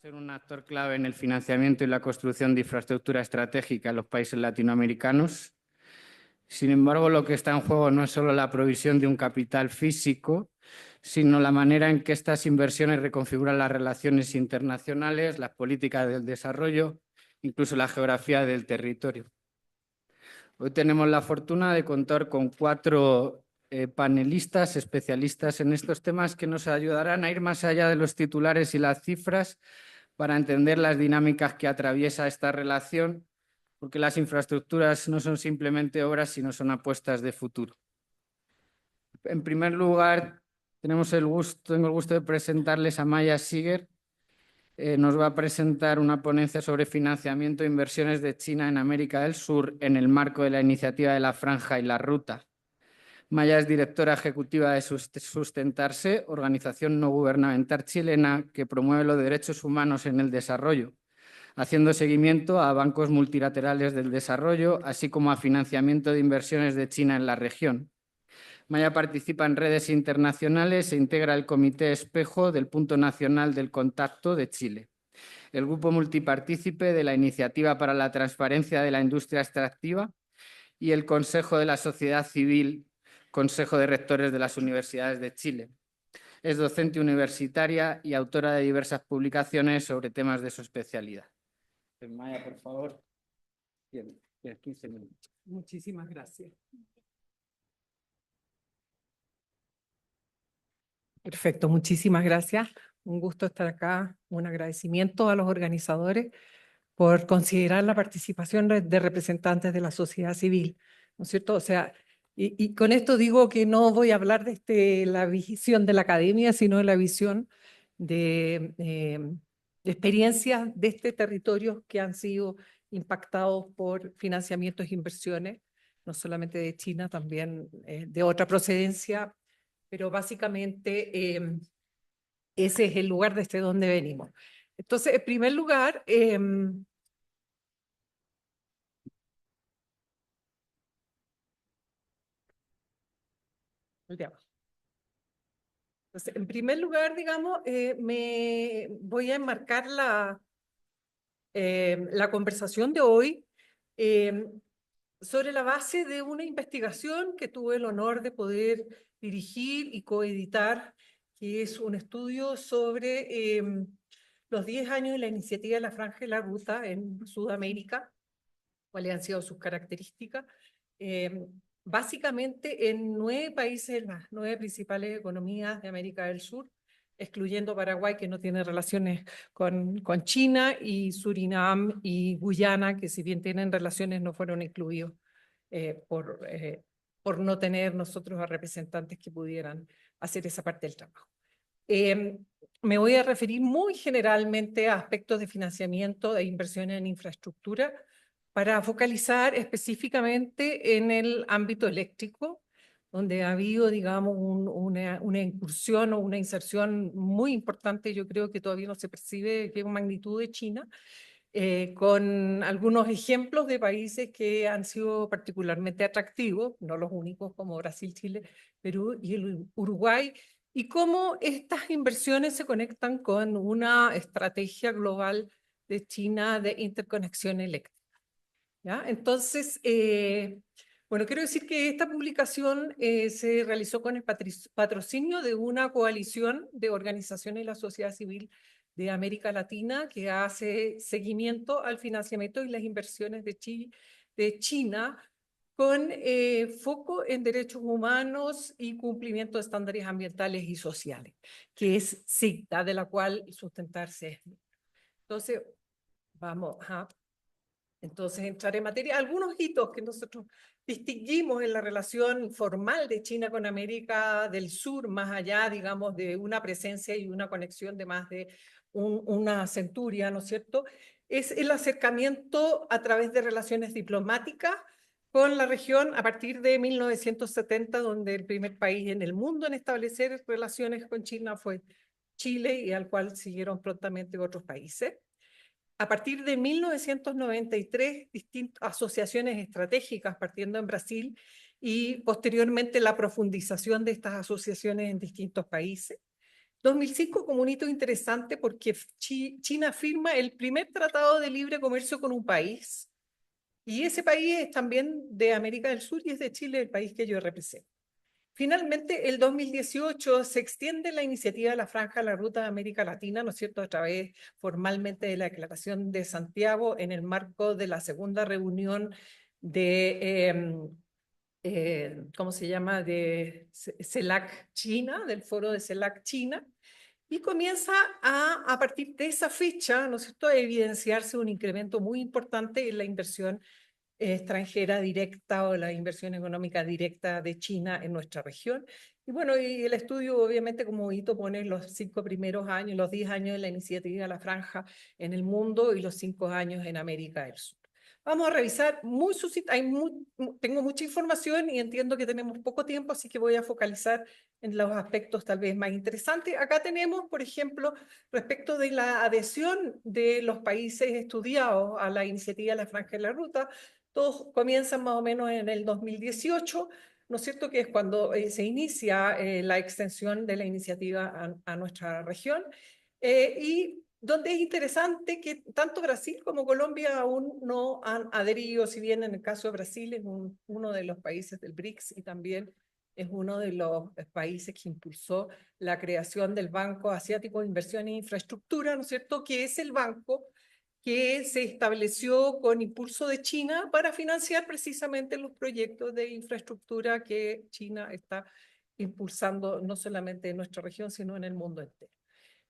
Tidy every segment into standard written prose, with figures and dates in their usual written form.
ser un actor clave en el financiamiento y la construcción de infraestructura estratégica en los países latinoamericanos. Sin embargo, lo que está en juego no es solo la provisión de un capital físico, sino la manera en que estas inversiones reconfiguran las relaciones internacionales, las políticas del desarrollo, incluso la geografía del territorio. Hoy tenemos la fortuna de contar con 4 panelistas especialistas en estos temas que nos ayudarán a ir más allá de los titulares y las cifras para entender las dinámicas que atraviesa esta relación, porque las infraestructuras no son simplemente obras, sino son apuestas de futuro. En primer lugar, tengo el gusto de presentarles a Maya Siger. Nos va a presentar una ponencia sobre financiamiento e inversiones de China en América del Sur en el marco de la iniciativa de la Franja y la Ruta. Maya es directora ejecutiva de Sustentarse, organización no gubernamental chilena que promueve los derechos humanos en el desarrollo, haciendo seguimiento a bancos multilaterales del desarrollo, así como a financiamiento de inversiones de China en la región. Maya participa en redes internacionales e integra el Comité Espejo del Punto Nacional del Contacto de Chile, el grupo multipartícipe de la Iniciativa para la Transparencia de la Industria Extractiva y el Consejo de la Sociedad Civil, Consejo de Rectores de las Universidades de Chile. Es docente universitaria y autora de diversas publicaciones sobre temas de su especialidad. Maya, por favor, tienes 15 minutos. Muchísimas gracias. Perfecto, muchísimas gracias. Un gusto estar acá. Un agradecimiento a los organizadores por considerar la participación de representantes de la sociedad civil, ¿no es cierto? O sea, y con esto digo que no voy a hablar de la visión de la academia, sino de la visión de experiencias de este territorio que han sido impactados por financiamientos e inversiones, no solamente de China, también de otra procedencia, pero básicamente ese es el lugar desde donde venimos. Entonces, en primer lugar, entonces, en primer lugar, digamos, me voy a enmarcar la conversación de hoy sobre la base de una investigación que tuve el honor de poder dirigir y coeditar, que es un estudio sobre los 10 años de la iniciativa de la Franja y la Ruta en Sudamérica, cuáles han sido sus características, básicamente en 9 países, las 9 principales economías de América del Sur, excluyendo Paraguay, que no tiene relaciones con China, y Surinam y Guyana, que si bien tienen relaciones, no fueron incluidos por no tener nosotros a representantes que pudieran hacer esa parte del trabajo. Me voy a referir muy generalmente a aspectos de financiamiento e inversiones en infraestructura para focalizar específicamente en el ámbito eléctrico, donde ha habido, digamos, una incursión o una inserción muy importante, yo creo que todavía no se percibe qué magnitud de China, con algunos ejemplos de países que han sido particularmente atractivos, no los únicos como Brasil, Chile, Perú y el Uruguay, y cómo estas inversiones se conectan con una estrategia global de China de interconexión eléctrica. ¿Ya? Entonces, bueno, quiero decir que esta publicación se realizó con el patrocinio de una coalición de organizaciones de la sociedad civil de América Latina que hace seguimiento al financiamiento y las inversiones de China con foco en derechos humanos y cumplimiento de estándares ambientales y sociales, que es SIGDA, de la cual Sustentarse es. Entonces, vamos a... Entonces, entrar en materia, algunos hitos que nosotros distinguimos en la relación formal de China con América del Sur, más allá, digamos, de una presencia y una conexión de más de una centuria, ¿no es cierto?, es el acercamiento a través de relaciones diplomáticas con la región a partir de 1970, donde el primer país en el mundo en establecer relaciones con China fue Chile, y al cual siguieron prontamente otros países. A partir de 1993, distintas asociaciones estratégicas partiendo en Brasil y posteriormente la profundización de estas asociaciones en distintos países, 2005 como un hito interesante porque China firma el primer tratado de libre comercio con un país, y ese país es también de América del Sur y es de Chile, el país que yo represento. Finalmente, el 2018 se extiende la iniciativa de la Franja de la Ruta de América Latina, ¿no es cierto?, a través formalmente de la Declaración de Santiago en el marco de la segunda reunión de, ¿cómo se llama?, de CELAC China, del foro de CELAC China, y comienza a partir de esa fecha, ¿no es cierto?, a evidenciarse un incremento muy importante en la inversión extranjera directa o la inversión económica directa de China en nuestra región. Y bueno, y el estudio obviamente como hito pone los 5 primeros años, los 10 años de la iniciativa de la Franja en el mundo y los 5 años en América del Sur. Vamos a revisar tengo mucha información y entiendo que tenemos poco tiempo, así que voy a focalizar en los aspectos tal vez más interesantes. Acá tenemos, por ejemplo, respecto de la adhesión de los países estudiados a la iniciativa de la Franja de la Ruta. Todos comienzan más o menos en el 2018, ¿no es cierto?, que es cuando se inicia la extensión de la iniciativa a nuestra región. Y donde es interesante que tanto Brasil como Colombia aún no han adherido, si bien en el caso de Brasil es uno de los países del BRICS y también es uno de los países que impulsó la creación del Banco Asiático de Inversión e Infraestructura, ¿no es cierto?, que es el banco que se estableció con impulso de China para financiar precisamente los proyectos de infraestructura que China está impulsando no solamente en nuestra región, sino en el mundo entero.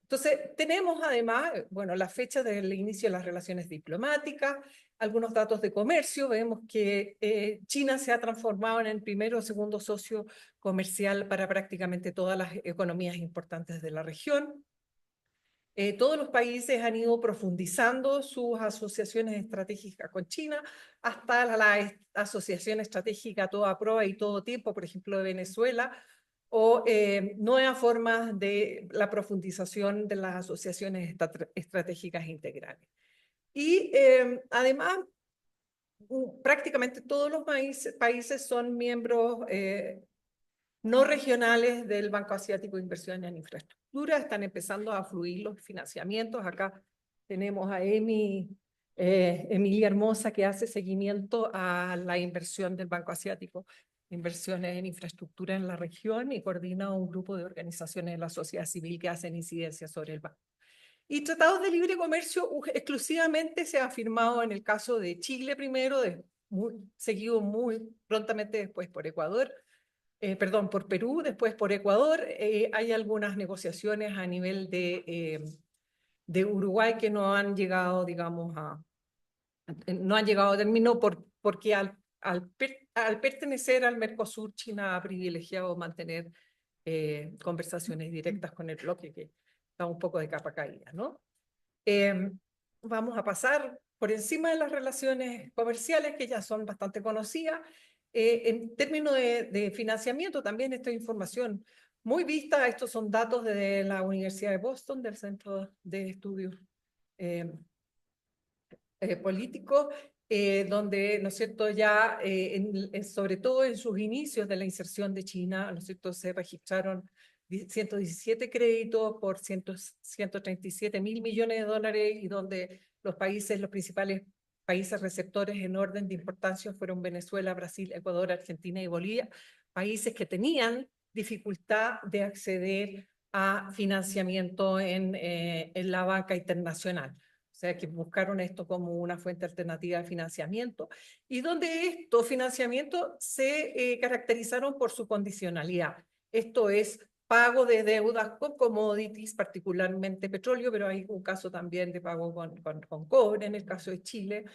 Entonces, tenemos además, bueno, la fecha del inicio de las relaciones diplomáticas, algunos datos de comercio. Vemos que China se ha transformado en el primero o segundo socio comercial para prácticamente todas las economías importantes de la región. Todos los países han ido profundizando sus asociaciones estratégicas con China, hasta la asociación estratégica a toda prueba y todo tiempo, por ejemplo, de Venezuela, o nuevas formas de la profundización de las asociaciones estratégicas integrales. Y además, prácticamente todos los países son miembros no regionales del Banco Asiático de Inversión en Infraestructura. Están empezando a fluir los financiamientos. Acá tenemos a Emilia Hermosa, que hace seguimiento a la inversión del Banco Asiático, inversiones en infraestructura en la región, y coordina un grupo de organizaciones de la sociedad civil que hacen incidencia sobre el banco. Y tratados de libre comercio exclusivamente se ha firmado en el caso de Chile primero, seguido muy prontamente después por Ecuador, por Perú, después por Ecuador. Hay algunas negociaciones a nivel de Uruguay que no han llegado, digamos, no han llegado a término porque al pertenecer al Mercosur, China ha privilegiado mantener conversaciones directas con el bloque, que está un poco de capa caída, ¿no? Vamos a pasar por encima de las relaciones comerciales, que ya son bastante conocidas. En términos de financiamiento, también esta información muy vista. Estos son datos de la Universidad de Boston, del Centro de Estudios Políticos, donde, ¿no es cierto?, ya sobre todo en sus inicios de la inserción de China, ¿no es cierto?, se registraron 117 créditos por 137 mil millones de dólares, y donde los principales países receptores en orden de importancia fueron Venezuela, Brasil, Ecuador, Argentina y Bolivia, países que tenían dificultad de acceder a financiamiento en la banca internacional. O sea, que buscaron esto como una fuente alternativa de financiamiento, y donde estos financiamientos se caracterizaron por su condicionalidad. Esto es pago de deudas con commodities, particularmente petróleo, pero hay un caso también de pago con cobre, en el caso de Chile.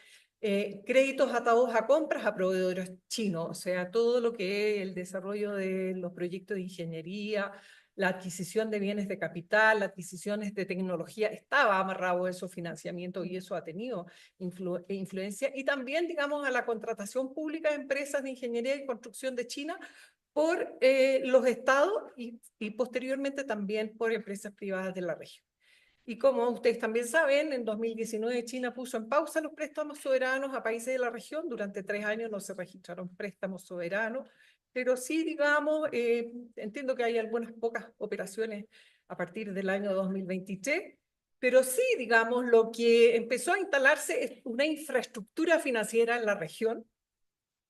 Créditos atados a compras a proveedores chinos, o sea, todo lo que es el desarrollo de los proyectos de ingeniería, la adquisición de bienes de capital, las adquisiciones de tecnología, estaba amarrado a esos financiamientos, y eso ha tenido influencia. Y también, digamos, a la contratación pública de empresas de ingeniería y construcción de China por los estados y posteriormente también por empresas privadas de la región. Y como ustedes también saben, en 2019 China puso en pausa los préstamos soberanos a países de la región. Durante 3 años no se registraron préstamos soberanos, pero sí, digamos, entiendo que hay algunas pocas operaciones a partir del año 2023, pero sí, digamos, lo que empezó a instalarse es una infraestructura financiera en la región,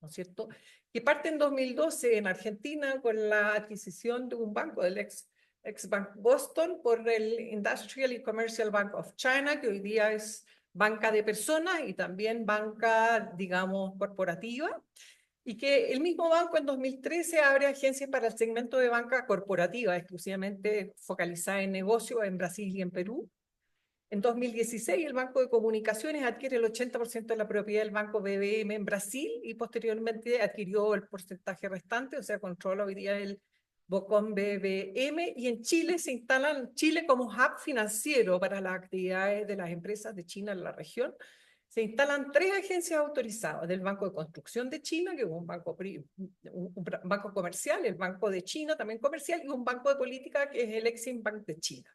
¿no es cierto?, que parte en 2012 en Argentina con la adquisición de un banco, del ex Bank Boston, por el Industrial y Commercial Bank of China, que hoy día es banca de personas y también banca, digamos, corporativa, y que el mismo banco en 2013 abre agencias para el segmento de banca corporativa, exclusivamente focalizada en negocios en Brasil y en Perú. En 2016, el Banco de Comunicaciones adquiere el 80% de la propiedad del Banco BBM en Brasil y posteriormente adquirió el porcentaje restante, o sea, controla hoy día el BOCOM BBM, y en Chile se instalan Chile como hub financiero para las actividades de las empresas de China en la región. Se instalan 3 agencias autorizadas del Banco de Construcción de China, que es un banco comercial, el Banco de China también comercial, y un banco de política que es el Exim Bank de China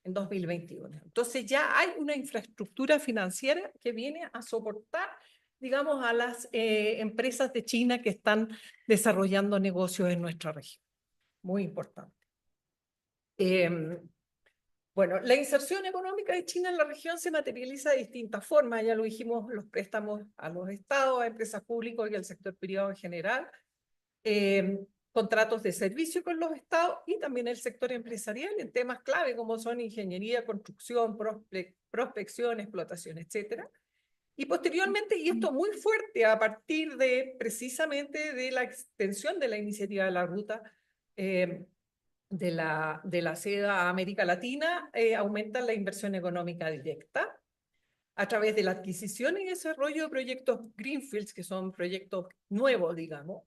en 2021. Entonces ya hay una infraestructura financiera que viene a soportar, digamos, a las empresas de China que están desarrollando negocios en nuestra región. Muy importante. Bueno, la inserción económica de China en la región se materializa de distintas formas. Ya lo dijimos, los préstamos a los estados, a empresas públicas y al sector privado en general. Contratos de servicio con los estados y también el sector empresarial en temas clave como son ingeniería, construcción, prospección, explotación, etcétera. Y posteriormente, y esto muy fuerte a partir de precisamente de la extensión de la iniciativa de la ruta de la seda a América Latina, aumenta la inversión económica directa a través de la adquisición y desarrollo de proyectos greenfields, que son proyectos nuevos, digamos,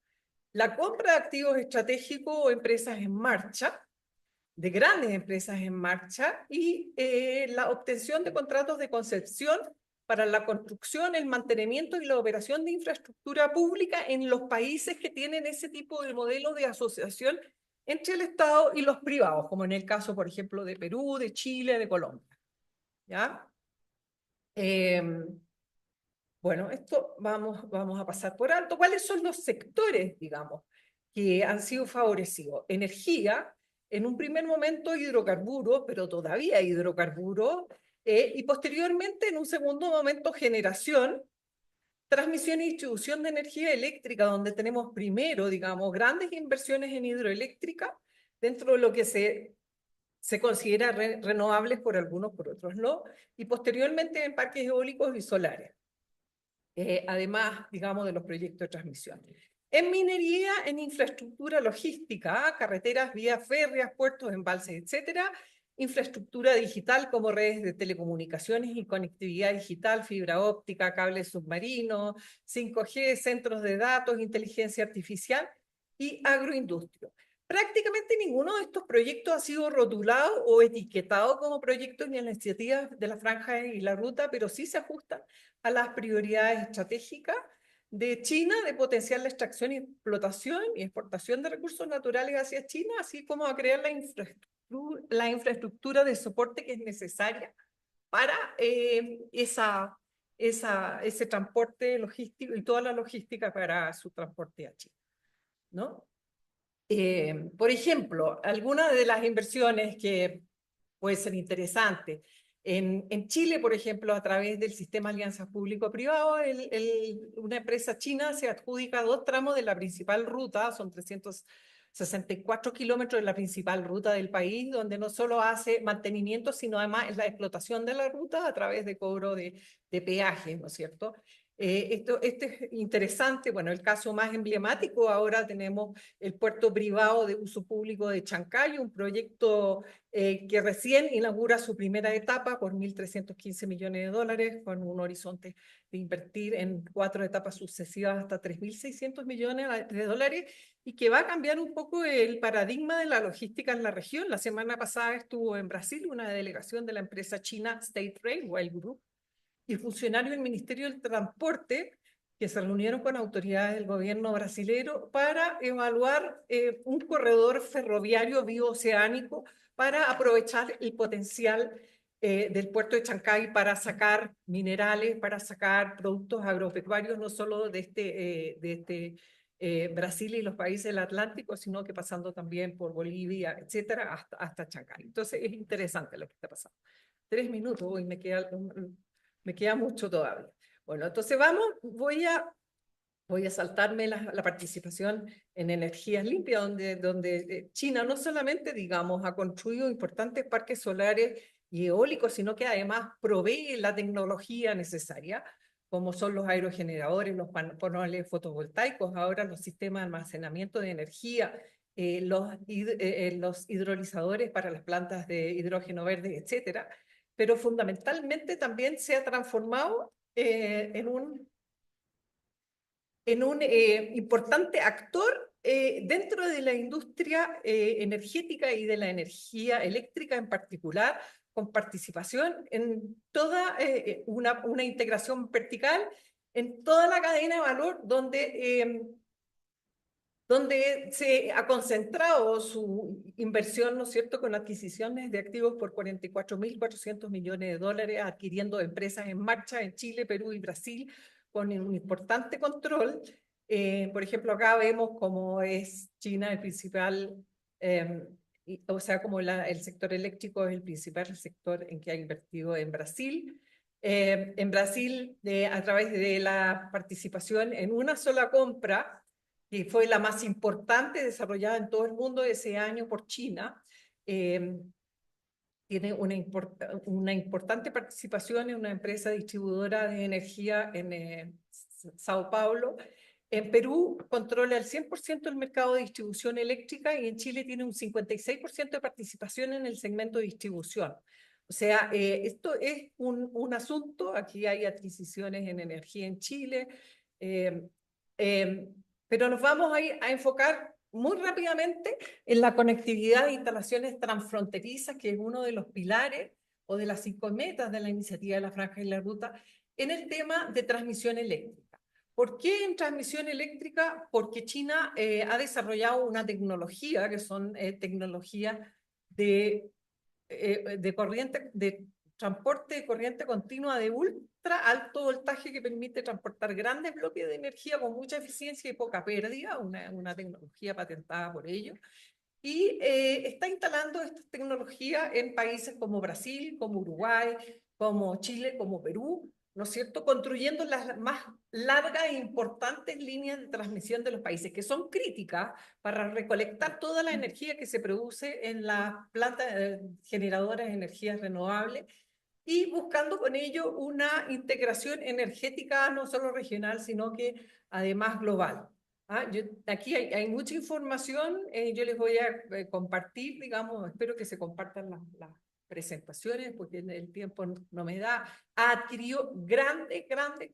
la compra de activos estratégicos o empresas en marcha, de grandes empresas en marcha, y la obtención de contratos de concepción para la construcción, el mantenimiento y la operación de infraestructura pública en los países que tienen ese tipo de modelo de asociación entre el Estado y los privados, como en el caso, por ejemplo, de Perú, de Chile, de Colombia. ¿Ya? Bueno, esto vamos a pasar por alto. ¿Cuáles son los sectores, digamos, que han sido favorecidos? Energía, en un primer momento hidrocarburos, pero todavía hidrocarburos, y posteriormente en un segundo momento generación, transmisión y distribución de energía eléctrica, donde tenemos primero, digamos, grandes inversiones en hidroeléctrica, dentro de lo que se considera renovables por algunos, por otros no, y posteriormente en parques eólicos y solares. Además, digamos, de los proyectos de transmisión. En minería, en infraestructura logística, carreteras, vías férreas, puertos, embalses, etcétera. Infraestructura digital como redes de telecomunicaciones y conectividad digital, fibra óptica, cables submarinos, 5G, centros de datos, inteligencia artificial y agroindustria. Prácticamente ninguno de estos proyectos ha sido rotulado o etiquetado como proyectos ni en la iniciativa de la franja y la ruta, pero sí se ajustan a las prioridades estratégicas de China de potenciar la extracción, explotación y exportación de recursos naturales hacia China, así como a crear la infraestructura de soporte que es necesaria para ese transporte logístico y toda la logística para su transporte a China, ¿no? Por ejemplo, algunas de las inversiones que pueden ser interesantes. En Chile, por ejemplo, a través del sistema alianzas público-privado, una empresa china se adjudica 2 tramos de la principal ruta, son 364 kilómetros de la principal ruta del país, donde no solo hace mantenimiento, sino además es la explotación de la ruta a través de cobro de peaje, ¿no es cierto? Esto es interesante. Bueno, el caso más emblemático, ahora tenemos el puerto privado de uso público de Chancay, un proyecto que recién inaugura su primera etapa por 1.315 millones de dólares, con un horizonte de invertir en 4 etapas sucesivas hasta 3.600 millones de dólares, y que va a cambiar un poco el paradigma de la logística en la región. La semana pasada estuvo en Brasil una delegación de la empresa china State Railway Group y funcionarios del Ministerio del Transporte que se reunieron con autoridades del gobierno brasilero para evaluar un corredor ferroviario bioceánico para aprovechar el potencial del puerto de Chancay para sacar minerales, para sacar productos agropecuarios, no solo de este Brasil y los países del Atlántico, sino que pasando también por Bolivia, etcétera, hasta Chancay. Entonces es interesante lo que está pasando. 3 minutos, hoy me queda mucho todavía. Bueno, entonces voy a saltarme la participación en energías limpias, donde China no solamente, digamos, ha construido importantes parques solares y eólicos, sino que además provee la tecnología necesaria, como son los aerogeneradores, los paneles fotovoltaicos, ahora los sistemas de almacenamiento de energía, los hidrolizadores para las plantas de hidrógeno verde, etcétera. Pero fundamentalmente también se ha transformado en un importante actor dentro de la industria energética y de la energía eléctrica en particular, con participación en toda una integración vertical en toda la cadena de valor donde se ha concentrado su inversión, ¿no es cierto?, con adquisiciones de activos por 44.400 millones de dólares, adquiriendo empresas en marcha en Chile, Perú y Brasil, con un importante control. Por ejemplo, acá vemos cómo es China el principal, o sea, como el sector eléctrico es el principal sector en que ha invertido en Brasil. En Brasil, a través de la participación en una sola compra, que fue la más importante desarrollada en todo el mundo ese año por China, tiene una importante participación en una empresa distribuidora de energía en Sao Paulo. En Perú controla el 100% del mercado de distribución eléctrica y en Chile tiene un 56% de participación en el segmento de distribución. O sea, esto es un asunto, aquí hay adquisiciones en energía en Chile, pero nos vamos a enfocar muy rápidamente en la conectividad de instalaciones transfronterizas, que es uno de los pilares o de las 5 metas de la iniciativa de la Franja y la Ruta, en el tema de transmisión eléctrica. ¿Por qué en transmisión eléctrica? Porque China ha desarrollado una tecnología, que son tecnologías de transporte de corriente continua de ultra alto voltaje que permite transportar grandes bloques de energía con mucha eficiencia y poca pérdida, una tecnología patentada por ellos. Y está instalando esta tecnología en países como Brasil, como Uruguay, como Chile, como Perú, ¿no es cierto?, construyendo las más largas e importantes líneas de transmisión de los países, que son críticas para recolectar toda la energía que se produce en las plantas generadoras de energías renovables y buscando con ello una integración energética no solo regional, sino que además global. Aquí hay mucha información, yo les voy a compartir, digamos, espero que se compartan las presentaciones, porque el tiempo no me da. Ha adquirido grandes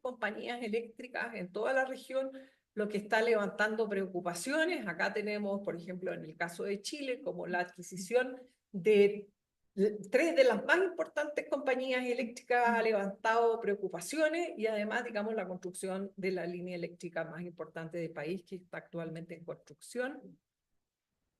compañías eléctricas en toda la región, lo que está levantando preocupaciones. Acá tenemos, por ejemplo, en el caso de Chile, como la adquisición de 3 de las más importantes compañías eléctricas ha levantado preocupaciones y además, digamos, la construcción de la línea eléctrica más importante del país, que está actualmente en construcción,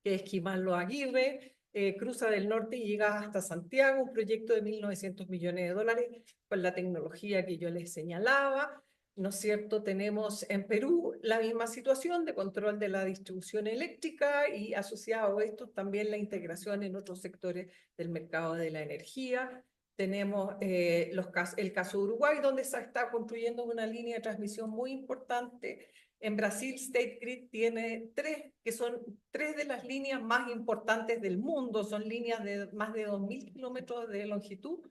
que es Quimán-Los Aguirre, cruza del norte y llega hasta Santiago, un proyecto de 1.900 millones de dólares con la tecnología que yo les señalaba. ¿No es cierto? Tenemos en Perú la misma situación de control de la distribución eléctrica y asociado a esto también la integración en otros sectores del mercado de la energía. Tenemos el caso de Uruguay, donde se está construyendo una línea de transmisión muy importante. En Brasil, State Grid tiene 3, que son 3 de las líneas más importantes del mundo, son líneas de más de 2.000 kilómetros de longitud.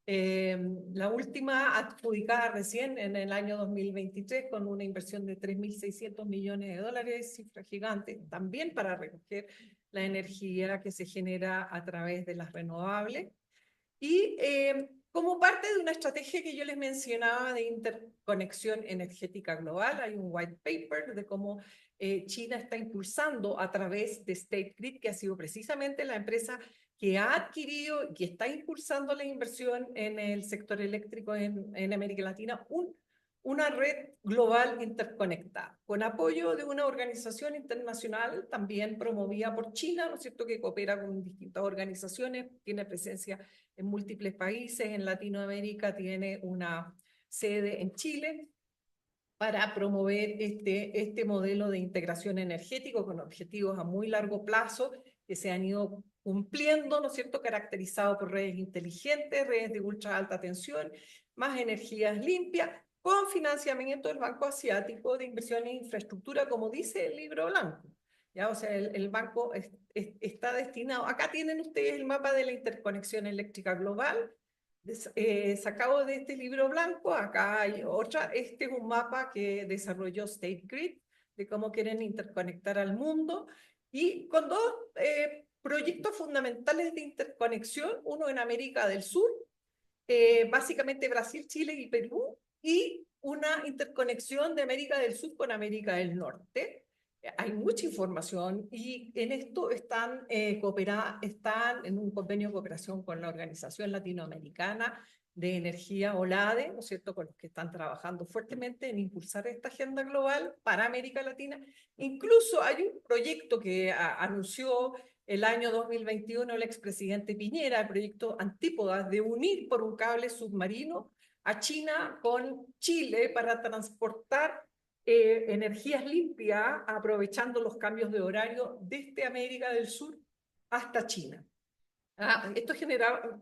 La última adjudicada recién en el año 2023 con una inversión de 3.600 millones de dólares, cifra gigante, también para recoger la energía que se genera a través de las renovables. Y como parte de una estrategia que yo les mencionaba de interconexión energética global, hay un white paper de cómo China está impulsando a través de State Grid, que ha sido precisamente la empresa que ha adquirido y que está impulsando la inversión en el sector eléctrico en América Latina, una red global interconectada, con apoyo de una organización internacional también promovida por China, ¿no es cierto?, que coopera con distintas organizaciones, tiene presencia en múltiples países, en Latinoamérica tiene una sede en Chile, para promover este modelo de integración energético con objetivos a muy largo plazo que se han ido cumpliendo, ¿no es cierto?, caracterizado por redes inteligentes, redes de ultra alta tensión, más energías limpias, con financiamiento del Banco Asiático de Inversión en Infraestructura, como dice el libro blanco. ¿Ya? O sea, el banco está destinado, acá tienen ustedes el mapa de la interconexión eléctrica global, sacado de este libro blanco. Acá hay otra. Este es un mapa que desarrolló State Grid de cómo quieren interconectar al mundo, y con dos proyectos fundamentales de interconexión, uno en América del Sur, básicamente Brasil, Chile y Perú, y una interconexión de América del Sur con América del Norte. Hay mucha información y en esto están en un convenio de cooperación con la Organización Latinoamericana de Energía, OLADE, ¿no es cierto?, con los que están trabajando fuertemente en impulsar esta agenda global para América Latina. Incluso hay un proyecto que anunció el año 2021 el expresidente Piñera, el proyecto Antípodas, de unir por un cable submarino a China con Chile para transportar energías limpias, aprovechando los cambios de horario desde América del Sur hasta China. Esto genera...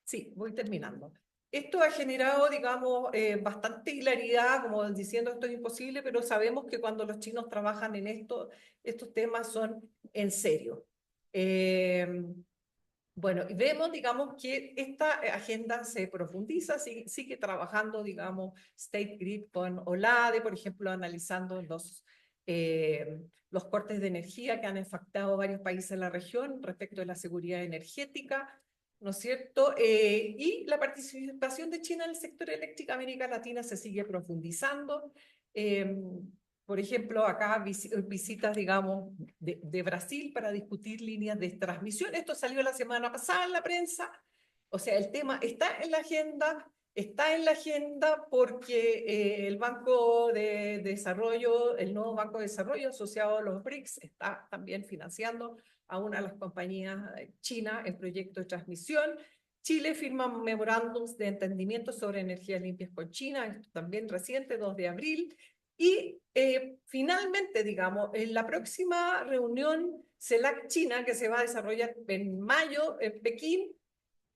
Sí, voy terminando. Esto ha generado, digamos, bastante hilaridad, como diciendo esto es imposible, pero sabemos que cuando los chinos trabajan en esto, estos temas son en serio. Bueno, y vemos, digamos, que esta agenda se profundiza, sigue trabajando, digamos, State Grid con OLADE, por ejemplo, analizando los cortes de energía que han afectado a varios países de la región respecto de la seguridad energética, ¿no es cierto? Y la participación de China en el sector eléctrico de América Latina se sigue profundizando. Por ejemplo, acá visitas, digamos, de Brasil para discutir líneas de transmisión. Esto salió la semana pasada en la prensa. O sea, el tema está en la agenda porque el Banco de Desarrollo, el nuevo Banco de Desarrollo asociado a los BRICS, está también financiando a una de las compañías chinas el proyecto de transmisión. Chile firma memorándums de entendimiento sobre energías limpias con China, esto también reciente, 2 de abril. Y finalmente, digamos, en la próxima reunión CELAC-China, que se va a desarrollar en mayo en Pekín,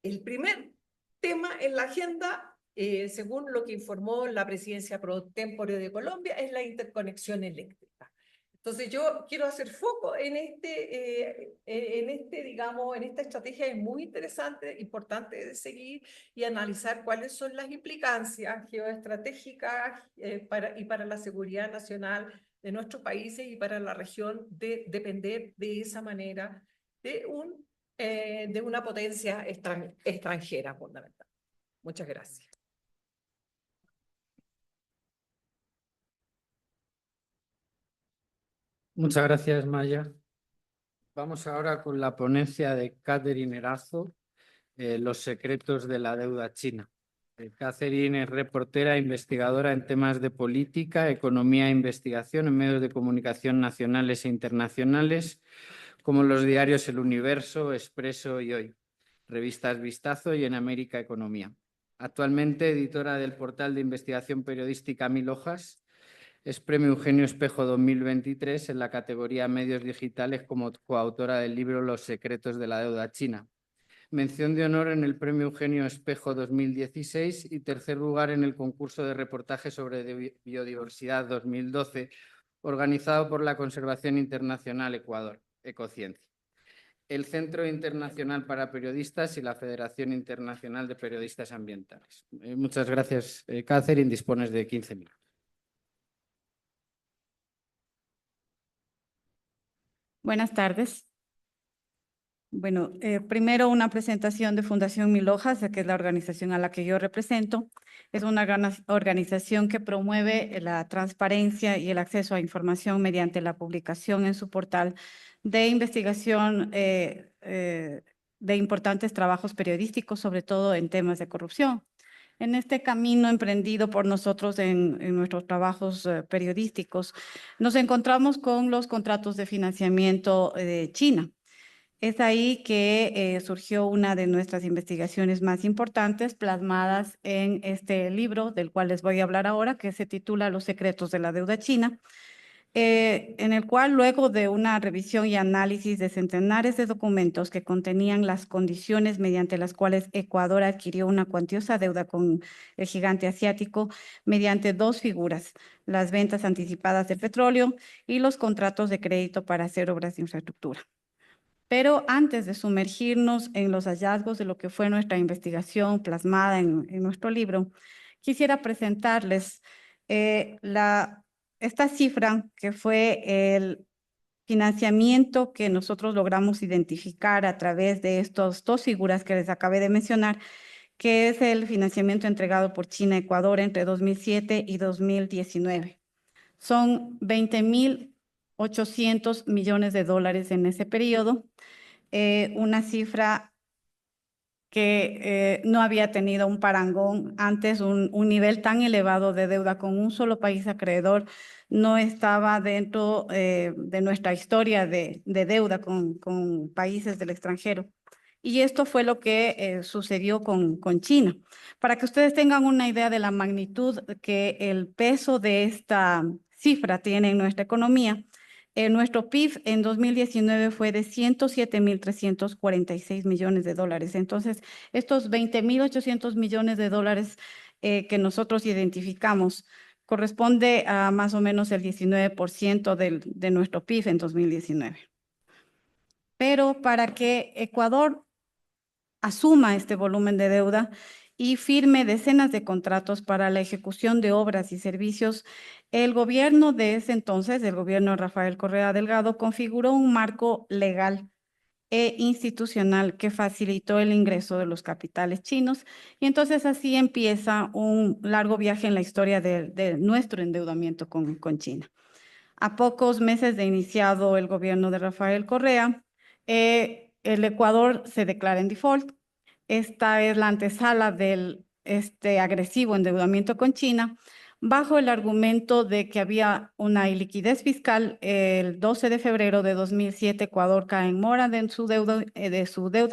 el primer tema en la agenda, según lo que informó la presidencia pro tempore de Colombia, es la interconexión eléctrica. Entonces yo quiero hacer foco en digamos, en esta estrategia. Es muy interesante, importante de seguir y analizar cuáles son las implicancias geoestratégicas para la seguridad nacional de nuestros países y para la región, de depender de esa manera de una potencia extranjera fundamental. Muchas gracias. Muchas gracias, Maya. Vamos ahora con la ponencia de Catherine Erazo, Los secretos de la deuda china. Catherine es reportera e investigadora en temas de política, economía e investigación en medios de comunicación nacionales e internacionales, como los diarios El Universo, Expreso y Hoy, revistas Vistazo y En América Economía. Actualmente editora del portal de investigación periodística Mil Hojas. Es Premio Eugenio Espejo 2023 en la categoría Medios Digitales como coautora del libro Los secretos de la deuda china. Mención de honor en el Premio Eugenio Espejo 2016 y tercer lugar en el concurso de reportaje sobre biodiversidad 2012, organizado por la Conservación Internacional Ecuador, Ecociencia, el Centro Internacional para Periodistas y la Federación Internacional de Periodistas Ambientales. Muchas gracias, Catherine. Dispones de 15 minutos. Buenas tardes. Bueno, primero una presentación de Fundación Mil Hojas, que es la organización a la que yo represento. Es una organización que promueve la transparencia y el acceso a información mediante la publicación en su portal de investigación de importantes trabajos periodísticos, sobre todo en temas de corrupción. En este camino emprendido por nosotros en nuestros trabajos periodísticos, nos encontramos con los contratos de financiamiento de China. Es ahí que surgió una de nuestras investigaciones más importantes plasmadas en este libro del cual les voy a hablar ahora, que se titula Los secretos de la deuda china, en el cual luego de una revisión y análisis de centenares de documentos que contenían las condiciones mediante las cuales Ecuador adquirió una cuantiosa deuda con el gigante asiático mediante dos figuras, las ventas anticipadas de petróleo y los contratos de crédito para hacer obras de infraestructura. Pero antes de sumergirnos en los hallazgos de lo que fue nuestra investigación plasmada en nuestro libro, quisiera presentarles esta cifra que fue el financiamiento que nosotros logramos identificar a través de estas dos figuras que les acabé de mencionar, que es el financiamiento entregado por China a Ecuador entre 2007 y 2019. Son 20.800 millones de dólares en ese periodo, una cifra que no había tenido un parangón antes, un nivel tan elevado de deuda con un solo país acreedor no estaba dentro de nuestra historia de deuda con países del extranjero. Y esto fue lo que sucedió con China. Para que ustedes tengan una idea de la magnitud que el peso de esta cifra tiene en nuestra economía, nuestro PIB en 2019 fue de 107.346 millones de dólares. Entonces, estos 20.800 millones de dólares que nosotros identificamos corresponde a más o menos el 19% de nuestro PIB en 2019. Pero para que Ecuador asuma este volumen de deuda y firme decenas de contratos para la ejecución de obras y servicios, el gobierno de ese entonces, el gobierno de Rafael Correa Delgado, configuró un marco legal e institucional que facilitó el ingreso de los capitales chinos, y entonces así empieza un largo viaje en la historia de nuestro endeudamiento con China. A pocos meses de iniciado el gobierno de Rafael Correa, el Ecuador se declara en default. Esta es la antesala del agresivo endeudamiento con China, bajo el argumento de que había una iliquidez fiscal. El 12 de febrero de 2007, Ecuador cae en mora de su deuda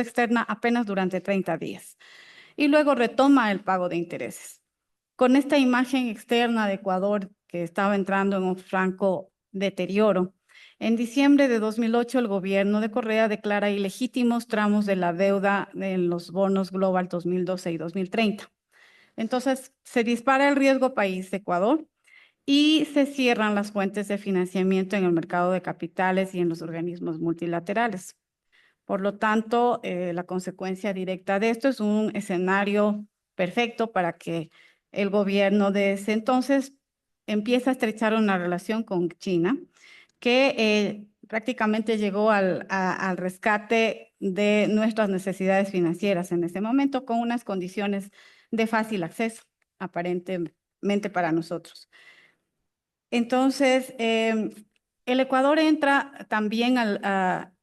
externa apenas durante 30 días y luego retoma el pago de intereses. Con esta imagen externa de Ecuador que estaba entrando en un franco deterioro, en diciembre de 2008 el gobierno de Correa declara ilegítimos tramos de la deuda en los bonos Global 2012 y 2030. Entonces se dispara el riesgo país de Ecuador y se cierran las fuentes de financiamiento en el mercado de capitales y en los organismos multilaterales. Por lo tanto, la consecuencia directa de esto es un escenario perfecto para que el gobierno de ese entonces empiece a estrechar una relación con China, que prácticamente llegó al rescate de nuestras necesidades financieras en ese momento, con unas condiciones de fácil acceso, aparentemente para nosotros. Entonces, el Ecuador entra también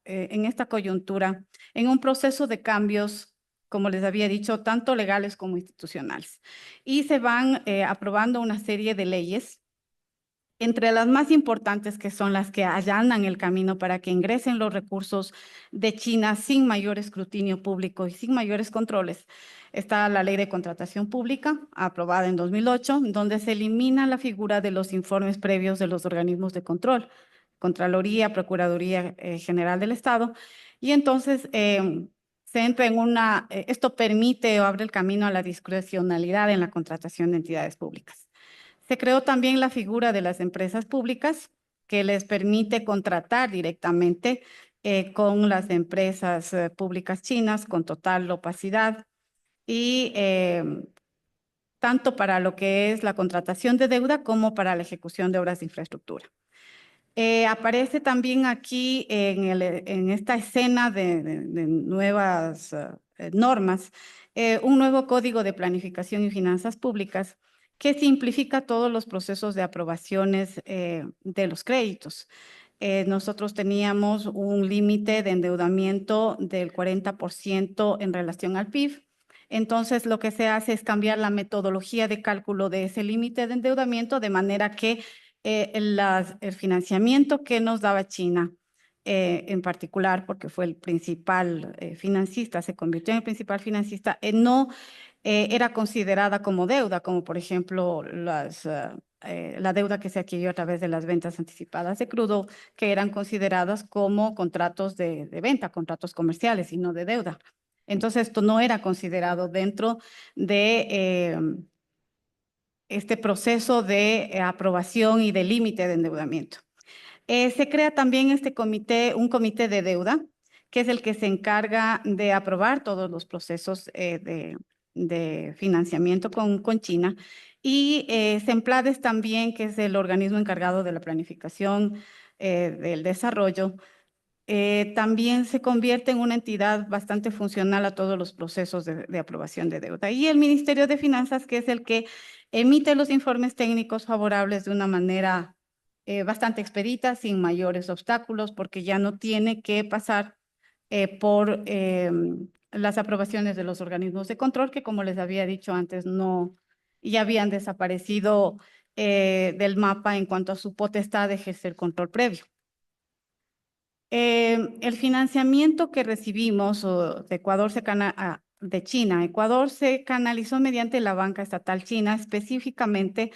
en esta coyuntura en un proceso de cambios, como les había dicho, tanto legales como institucionales. Y se van aprobando una serie de leyes, entre las más importantes, que son las que allanan el camino para que ingresen los recursos de China sin mayor escrutinio público y sin mayores controles. Está la Ley de Contratación Pública, aprobada en 2008, donde se elimina la figura de los informes previos de los organismos de control, Contraloría, Procuraduría General del Estado, y entonces se entra en esto permite o abre el camino a la discrecionalidad en la contratación de entidades públicas. Se creó también la figura de las empresas públicas, que les permite contratar directamente con las empresas públicas chinas con total opacidad y tanto para lo que es la contratación de deuda como para la ejecución de obras de infraestructura. Aparece también aquí en esta escena de nuevas normas un nuevo Código de Planificación y Finanzas Públicas que simplifica todos los procesos de aprobaciones de los créditos. Nosotros teníamos un límite de endeudamiento del 40% en relación al PIB. Entonces, lo que se hace es cambiar la metodología de cálculo de ese límite de endeudamiento de manera que el financiamiento que nos daba China en particular, porque fue el principal financista, se convirtió en el principal financista, no era considerada como deuda, como por ejemplo la deuda que se adquirió a través de las ventas anticipadas de crudo, que eran consideradas como contratos de venta, contratos comerciales y no de deuda. Entonces, esto no era considerado dentro de este proceso de aprobación y de límite de endeudamiento. Se crea también un comité de deuda, que es el que se encarga de aprobar todos los procesos de financiamiento con China, y SEMPLADES también, que es el organismo encargado de la planificación del desarrollo, también se convierte en una entidad bastante funcional a todos los procesos de aprobación de deuda. Y el Ministerio de Finanzas, que es el que emite los informes técnicos favorables de una manera bastante expedita, sin mayores obstáculos, porque ya no tiene que pasar por las aprobaciones de los organismos de control, que como les había dicho antes, ya habían desaparecido del mapa en cuanto a su potestad de ejercer control previo. El financiamiento que recibimos de China, Ecuador se canalizó mediante la banca estatal china, específicamente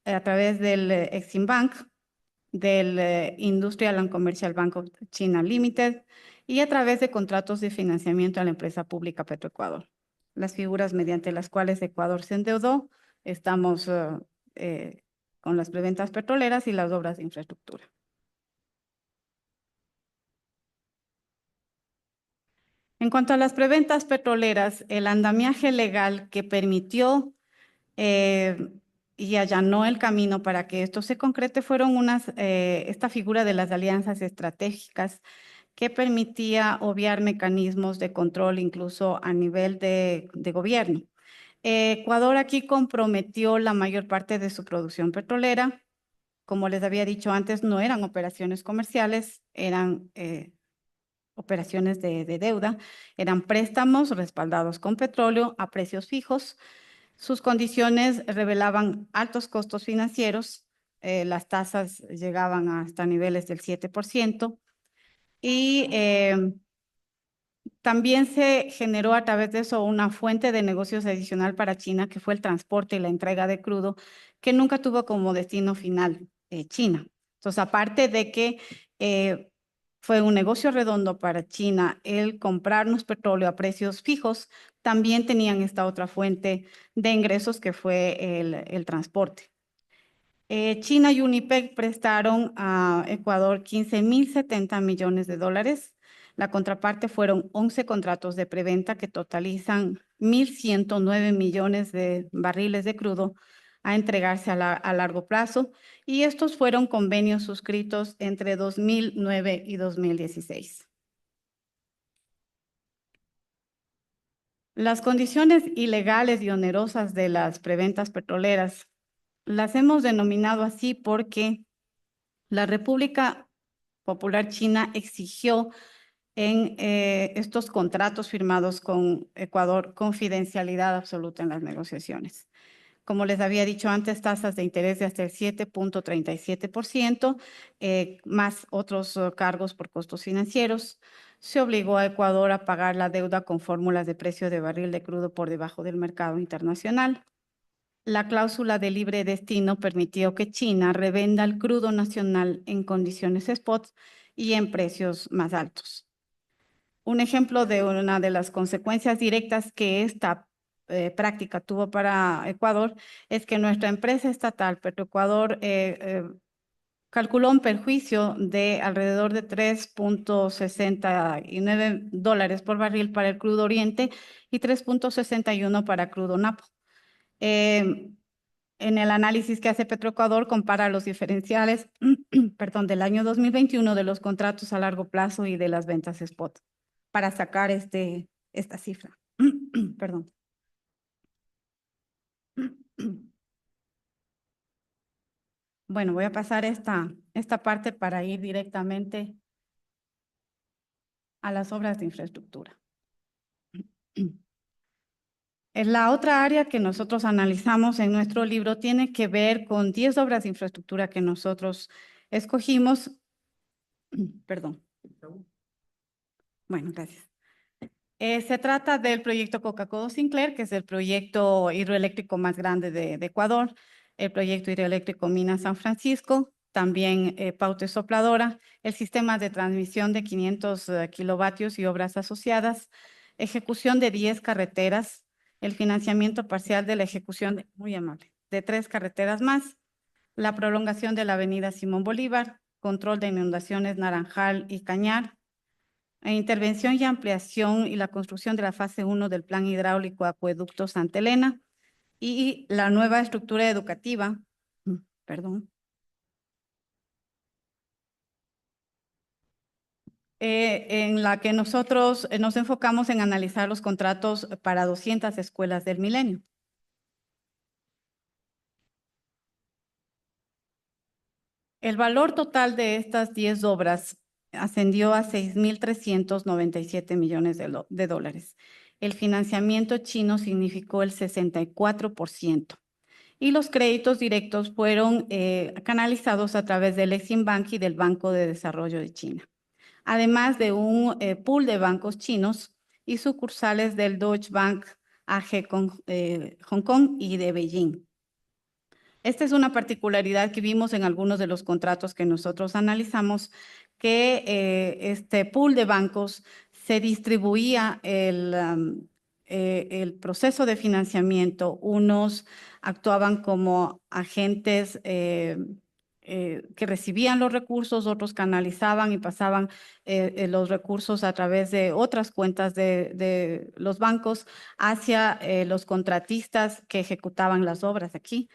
a través del Exim Bank, del Industrial and Commercial Bank of China Limited, y a través de contratos de financiamiento a la empresa pública Petroecuador. Las figuras mediante las cuales Ecuador se endeudó, estamos con las preventas petroleras y las obras de infraestructura. En cuanto a las preventas petroleras, el andamiaje legal que permitió y allanó el camino para que esto se concrete fueron esta figura de las alianzas estratégicas, que permitía obviar mecanismos de control incluso a nivel de gobierno. Ecuador aquí comprometió la mayor parte de su producción petrolera. Como les había dicho antes, no eran operaciones comerciales, eran operaciones de deuda, eran préstamos respaldados con petróleo a precios fijos. Sus condiciones revelaban altos costos financieros, las tasas llegaban hasta niveles del 7%, y también se generó a través de eso una fuente de negocios adicional para China, que fue el transporte y la entrega de crudo, que nunca tuvo como destino final China. Entonces, aparte de que fue un negocio redondo para China el comprarnos petróleo a precios fijos, también tenían esta otra fuente de ingresos, que fue el transporte. China y Unipec prestaron a Ecuador 15.070 millones de dólares. La contraparte fueron 11 contratos de preventa que totalizan 1.109 millones de barriles de crudo a entregarse a largo plazo, y estos fueron convenios suscritos entre 2009 y 2016. Las condiciones ilegales y onerosas de las preventas petroleras las hemos denominado así porque la República Popular China exigió en estos contratos firmados con Ecuador confidencialidad absoluta en las negociaciones. Como les había dicho antes, tasas de interés de hasta el 7.37%, más otros cargos por costos financieros. Se obligó a Ecuador a pagar la deuda con fórmulas de precio de barril de crudo por debajo del mercado internacional. La cláusula de libre destino permitió que China revenda el crudo nacional en condiciones spot y en precios más altos. Un ejemplo de una de las consecuencias directas que esta práctica tuvo para Ecuador es que nuestra empresa estatal, Petroecuador, calculó un perjuicio de alrededor de $3.69 por barril para el crudo Oriente y 3.61 para crudo Napo. En el análisis que hace Petroecuador, compara los diferenciales del año 2021 de los contratos a largo plazo y de las ventas spot para sacar esta cifra. Perdón. Bueno, voy a pasar esta parte para ir directamente a las obras de infraestructura. La otra área que nosotros analizamos en nuestro libro tiene que ver con 10 obras de infraestructura que nosotros escogimos. Perdón. Bueno, gracias. Se trata del proyecto Coca-Cola Sinclair, que es el proyecto hidroeléctrico más grande de Ecuador, el proyecto hidroeléctrico Mina San Francisco, también Paute Sopladora, el sistema de transmisión de 500 kilovatios y obras asociadas, ejecución de 10 carreteras, el financiamiento parcial de la ejecución, muy amable, de 3 carreteras más, la prolongación de la avenida Simón Bolívar, control de inundaciones Naranjal y Cañar, intervención y ampliación y la construcción de la fase 1 del plan hidráulico Acueducto Santa Elena y la nueva estructura educativa, en la que nosotros nos enfocamos en analizar los contratos para 200 escuelas del milenio. El valor total de estas 10 obras ascendió a 6.397 millones de dólares. El financiamiento chino significó el 64% y los créditos directos fueron canalizados a través del Exim Bank y del Banco de Desarrollo de China, además de un pool de bancos chinos y sucursales del Deutsche Bank AG Hong Kong y de Beijing. Esta es una particularidad que vimos en algunos de los contratos que nosotros analizamos, que este pool de bancos se distribuía el proceso de financiamiento. Unos actuaban como agentes que recibían los recursos, otros canalizaban y pasaban los recursos a través de otras cuentas de los bancos hacia los contratistas que ejecutaban las obras aquí.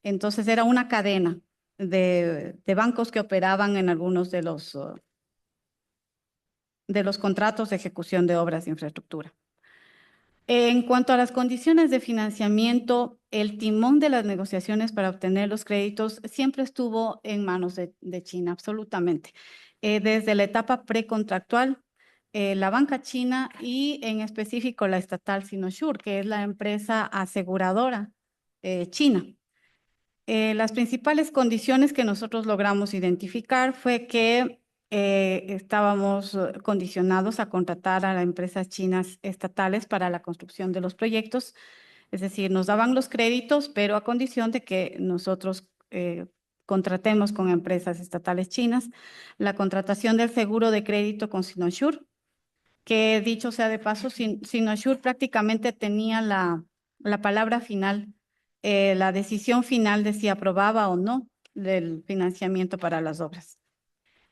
Entonces era una cadena de bancos que operaban en algunos de los contratos de ejecución de obras de infraestructura. En cuanto a las condiciones de financiamiento, el timón de las negociaciones para obtener los créditos siempre estuvo en manos de China, absolutamente. Desde la etapa precontractual, la banca china y en específico la estatal Sinosure, que es la empresa aseguradora china. Las principales condiciones que nosotros logramos identificar fue que estábamos condicionados a contratar a las empresas chinas estatales para la construcción de los proyectos. Es decir, nos daban los créditos, pero a condición de que nosotros contratemos con empresas estatales chinas. La contratación del seguro de crédito con Sinosure, que dicho sea de paso, Sinosure prácticamente tenía la palabra final. La decisión final de si aprobaba o no el financiamiento para las obras.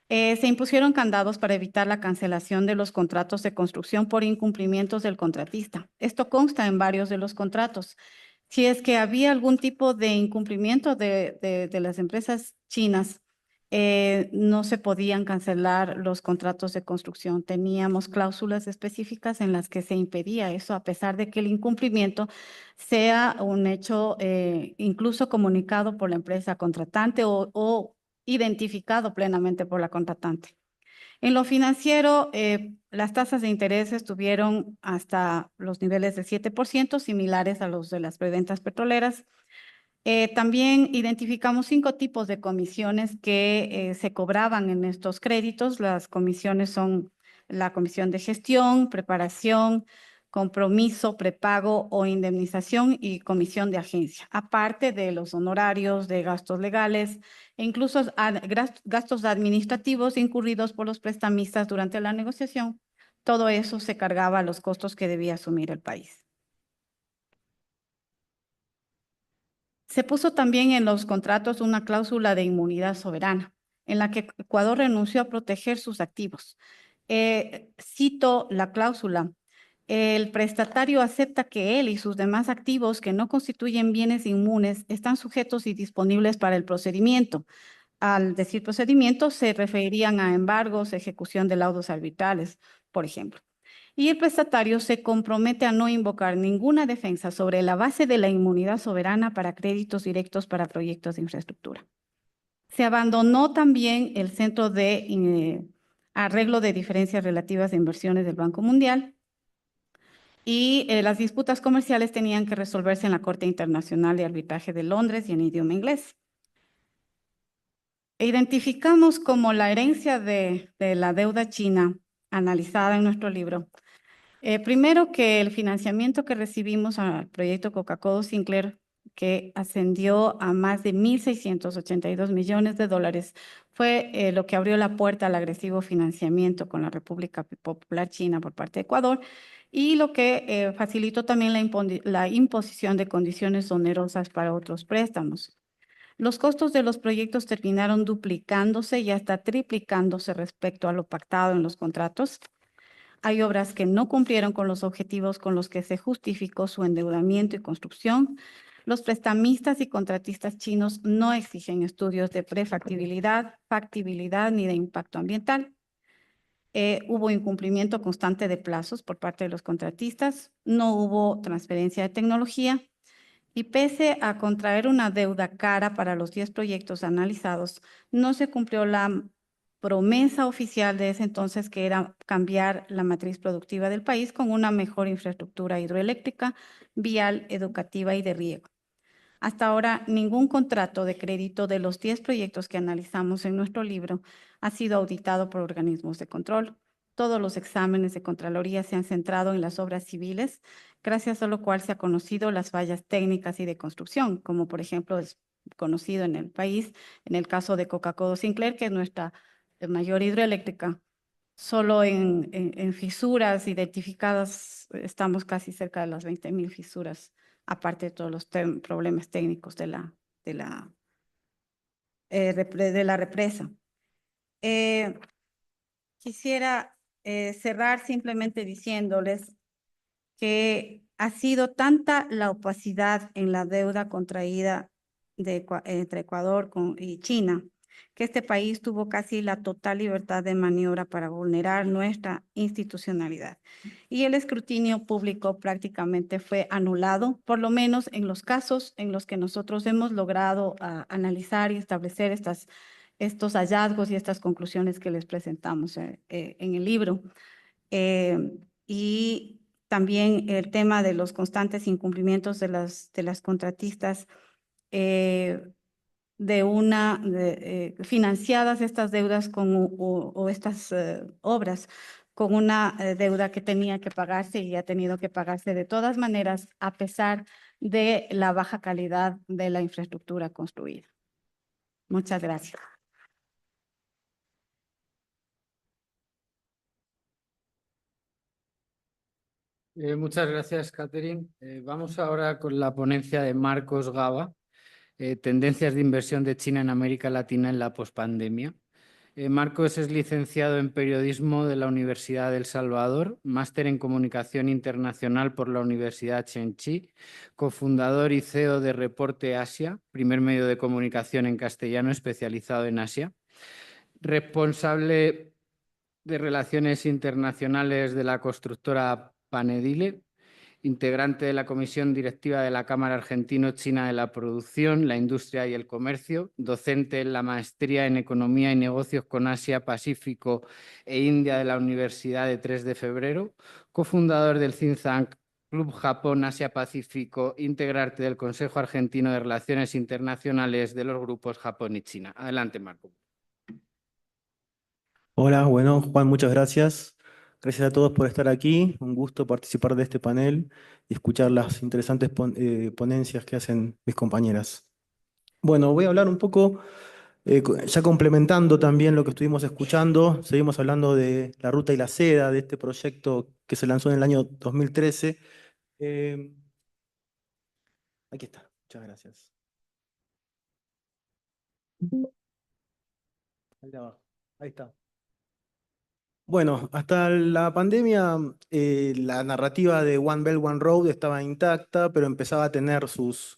Se impusieron candados para evitar la cancelación de los contratos de construcción por incumplimientos del contratista. Esto consta en varios de los contratos. Si es que había algún tipo de incumplimiento de las empresas chinas, no se podían cancelar los contratos de construcción. Teníamos cláusulas específicas en las que se impedía eso, a pesar de que el incumplimiento sea un hecho incluso comunicado por la empresa contratante o identificado plenamente por la contratante. En lo financiero, las tasas de interés estuvieron hasta los niveles del 7%, similares a los de las preventas petroleras. También identificamos 5 tipos de comisiones que se cobraban en estos créditos. Las comisiones son la comisión de gestión, preparación, compromiso, prepago o indemnización y comisión de agencia, aparte de los honorarios de gastos legales e incluso gastos administrativos incurridos por los prestamistas durante la negociación. Todo eso se cargaba a los costos que debía asumir el país. Se puso también en los contratos una cláusula de inmunidad soberana, en la que Ecuador renunció a proteger sus activos. Cito la cláusula. El prestatario acepta que él y sus demás activos que no constituyen bienes inmunes están sujetos y disponibles para el procedimiento. Al decir procedimiento, se referirían a embargos, ejecución de laudos arbitrales, por ejemplo. Y el prestatario se compromete a no invocar ninguna defensa sobre la base de la inmunidad soberana para créditos directos para proyectos de infraestructura. Se abandonó también el Centro de Arreglo de Diferencias Relativas de Inversiones del Banco Mundial y las disputas comerciales tenían que resolverse en la Corte Internacional de Arbitraje de Londres y en idioma inglés. Identificamos como la herencia de la deuda china analizada en nuestro libro. Primero, que el financiamiento que recibimos al proyecto Coca-Cola Sinclair, que ascendió a más de 1.682 millones de dólares, fue lo que abrió la puerta al agresivo financiamiento con la República Popular China por parte de Ecuador, y lo que facilitó también la imposición de condiciones onerosas para otros préstamos. Los costos de los proyectos terminaron duplicándose y hasta triplicándose respecto a lo pactado en los contratos. Hay obras que no cumplieron con los objetivos con los que se justificó su endeudamiento y construcción. Los prestamistas y contratistas chinos no exigen estudios de prefactibilidad, factibilidad ni de impacto ambiental. Hubo incumplimiento constante de plazos por parte de los contratistas. No hubo transferencia de tecnología. Y pese a contraer una deuda cara para los 10 proyectos analizados, no se cumplió la promesa oficial de ese entonces, que era cambiar la matriz productiva del país con una mejor infraestructura hidroeléctrica, vial, educativa y de riego. Hasta ahora, ningún contrato de crédito de los 10 proyectos que analizamos en nuestro libro ha sido auditado por organismos de control. Todos los exámenes de Contraloría se han centrado en las obras civiles, gracias a lo cual se ha conocido las fallas técnicas y de construcción, como por ejemplo es conocido en el país, en el caso de Coca-Cola Sinclair, que es nuestra mayor hidroeléctrica. Solo en fisuras identificadas estamos casi cerca de las 20.000 fisuras, aparte de todos los problemas técnicos de la represa. Quisiera cerrar simplemente diciéndoles que ha sido tanta la opacidad en la deuda contraída entre Ecuador y China, que este país tuvo casi la total libertad de maniobra para vulnerar nuestra institucionalidad. Y el escrutinio público prácticamente fue anulado, por lo menos en los casos en los que nosotros hemos logrado analizar y establecer estos hallazgos y estas conclusiones que les presentamos en el libro. Y también el tema de los incumplimientos de las contratistas, financiadas estas deudas o estas obras con una deuda que tenía que pagarse y ha tenido que pagarse de todas maneras, a pesar de la baja calidad de la infraestructura construida. Muchas gracias. Muchas gracias, Catherine. Vamos ahora con la ponencia de Marcos Gava, Tendencias de inversión de China en América Latina en la pospandemia. Marcos es licenciado en Periodismo de la Universidad de El Salvador, máster en Comunicación Internacional por la Universidad Chen-Chi, cofundador y CEO de Reporte Asia, primer medio de comunicación en castellano especializado en Asia, responsable de Relaciones Internacionales de la constructora Panedile, integrante de la Comisión Directiva de la Cámara Argentino-China de la Producción, la Industria y el Comercio, docente en la Maestría en Economía y Negocios con Asia, Pacífico e India de la Universidad de 3 de Febrero, cofundador del think tank Club Japón Asia Pacífico, integrante del Consejo Argentino de Relaciones Internacionales de los grupos Japón y China. Adelante, Marco. Hola, bueno, Juan, muchas gracias. Gracias a todos por estar aquí. Un gusto participar de este panel y escuchar las interesantes ponencias que hacen mis compañeras. Bueno, voy a hablar un poco, ya complementando también lo que estuvimos escuchando. Seguimos hablando de la ruta y la seda, de este proyecto que se lanzó en el año 2013. Aquí está, muchas gracias. Ahí abajo, ahí está. Bueno, hasta la pandemia la narrativa de One Belt, One Road estaba intacta, pero empezaba a tener sus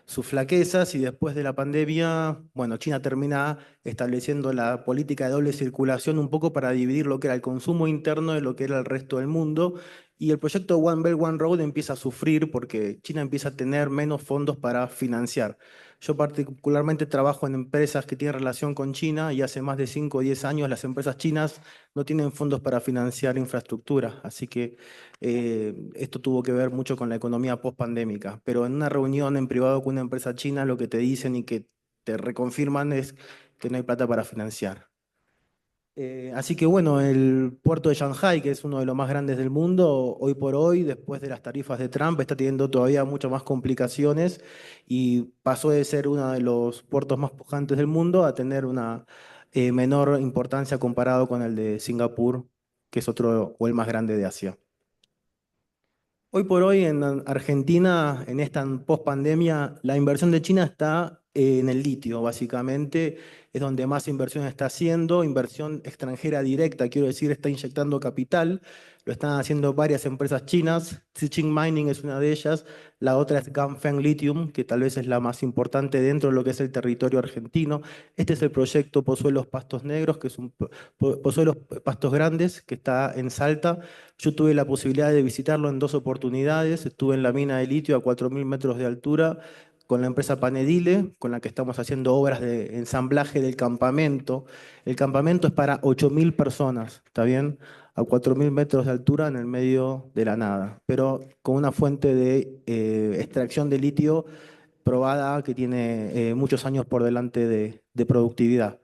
flaquezas, y después de la pandemia, bueno, China termina estableciendo la política de doble circulación un poco para dividir lo que era el consumo interno de lo que era el resto del mundo, y el proyecto One Belt, One Road empieza a sufrir porque China empieza a tener menos fondos para financiar. Yo particularmente trabajo en empresas que tienen relación con China, y hace más de 5 o 10 años las empresas chinas no tienen fondos para financiar infraestructura, así que esto tuvo que ver mucho con la economía post-pandémica. Pero en una reunión en privado con una empresa china, lo que te dicen y que te reconfirman es que no hay plata para financiar. Así que bueno, el puerto de Shanghái, que es uno de los más grandes del mundo, hoy por hoy, después de las tarifas de Trump, está teniendo todavía muchas más complicaciones y pasó de ser uno de los puertos más pujantes del mundo a tener una menor importancia comparado con el de Singapur, que es otro o el más grande de Asia. Hoy por hoy en Argentina, en esta post-pandemia, la inversión de China está en el litio, básicamente, es donde más inversión está haciendo, inversión extranjera directa, quiero decir, está inyectando capital, lo están haciendo varias empresas chinas, Zicheng Mining es una de ellas, la otra es Ganfeng Lithium, que tal vez es la más importante dentro de lo que es el territorio argentino. Este es el proyecto Pozuelos Pastos Negros, que es un Pozuelos Pastos Grandes, que está en Salta. Yo tuve la posibilidad de visitarlo en 2 oportunidades. Estuve en la mina de litio a 4.000 metros de altura con la empresa Panedile, con la que estamos haciendo obras de ensamblaje del campamento. El campamento es para 8.000 personas, ¿está bien? A 4.000 metros de altura en el medio de la nada, pero con una fuente de extracción de litio probada que tiene muchos años por delante de productividad.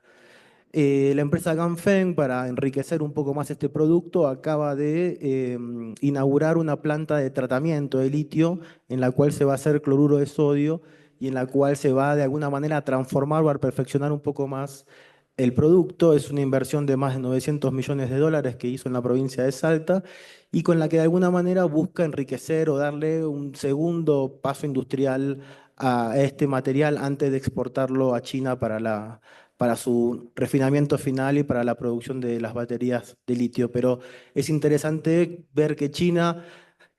La empresa Ganfeng, para enriquecer un poco más este producto, acaba de inaugurar una planta de tratamiento de litio en la cual se va a hacer cloruro de sodio y en la cual se va de alguna manera a transformar o a perfeccionar un poco más el producto. Es una inversión de más de 900 millones de dólares que hizo en la provincia de Salta y con la que de alguna manera busca enriquecer o darle un segundo paso industrial a este material antes de exportarlo a China para su refinamiento final y para la producción de las baterías de litio. Pero es interesante ver que China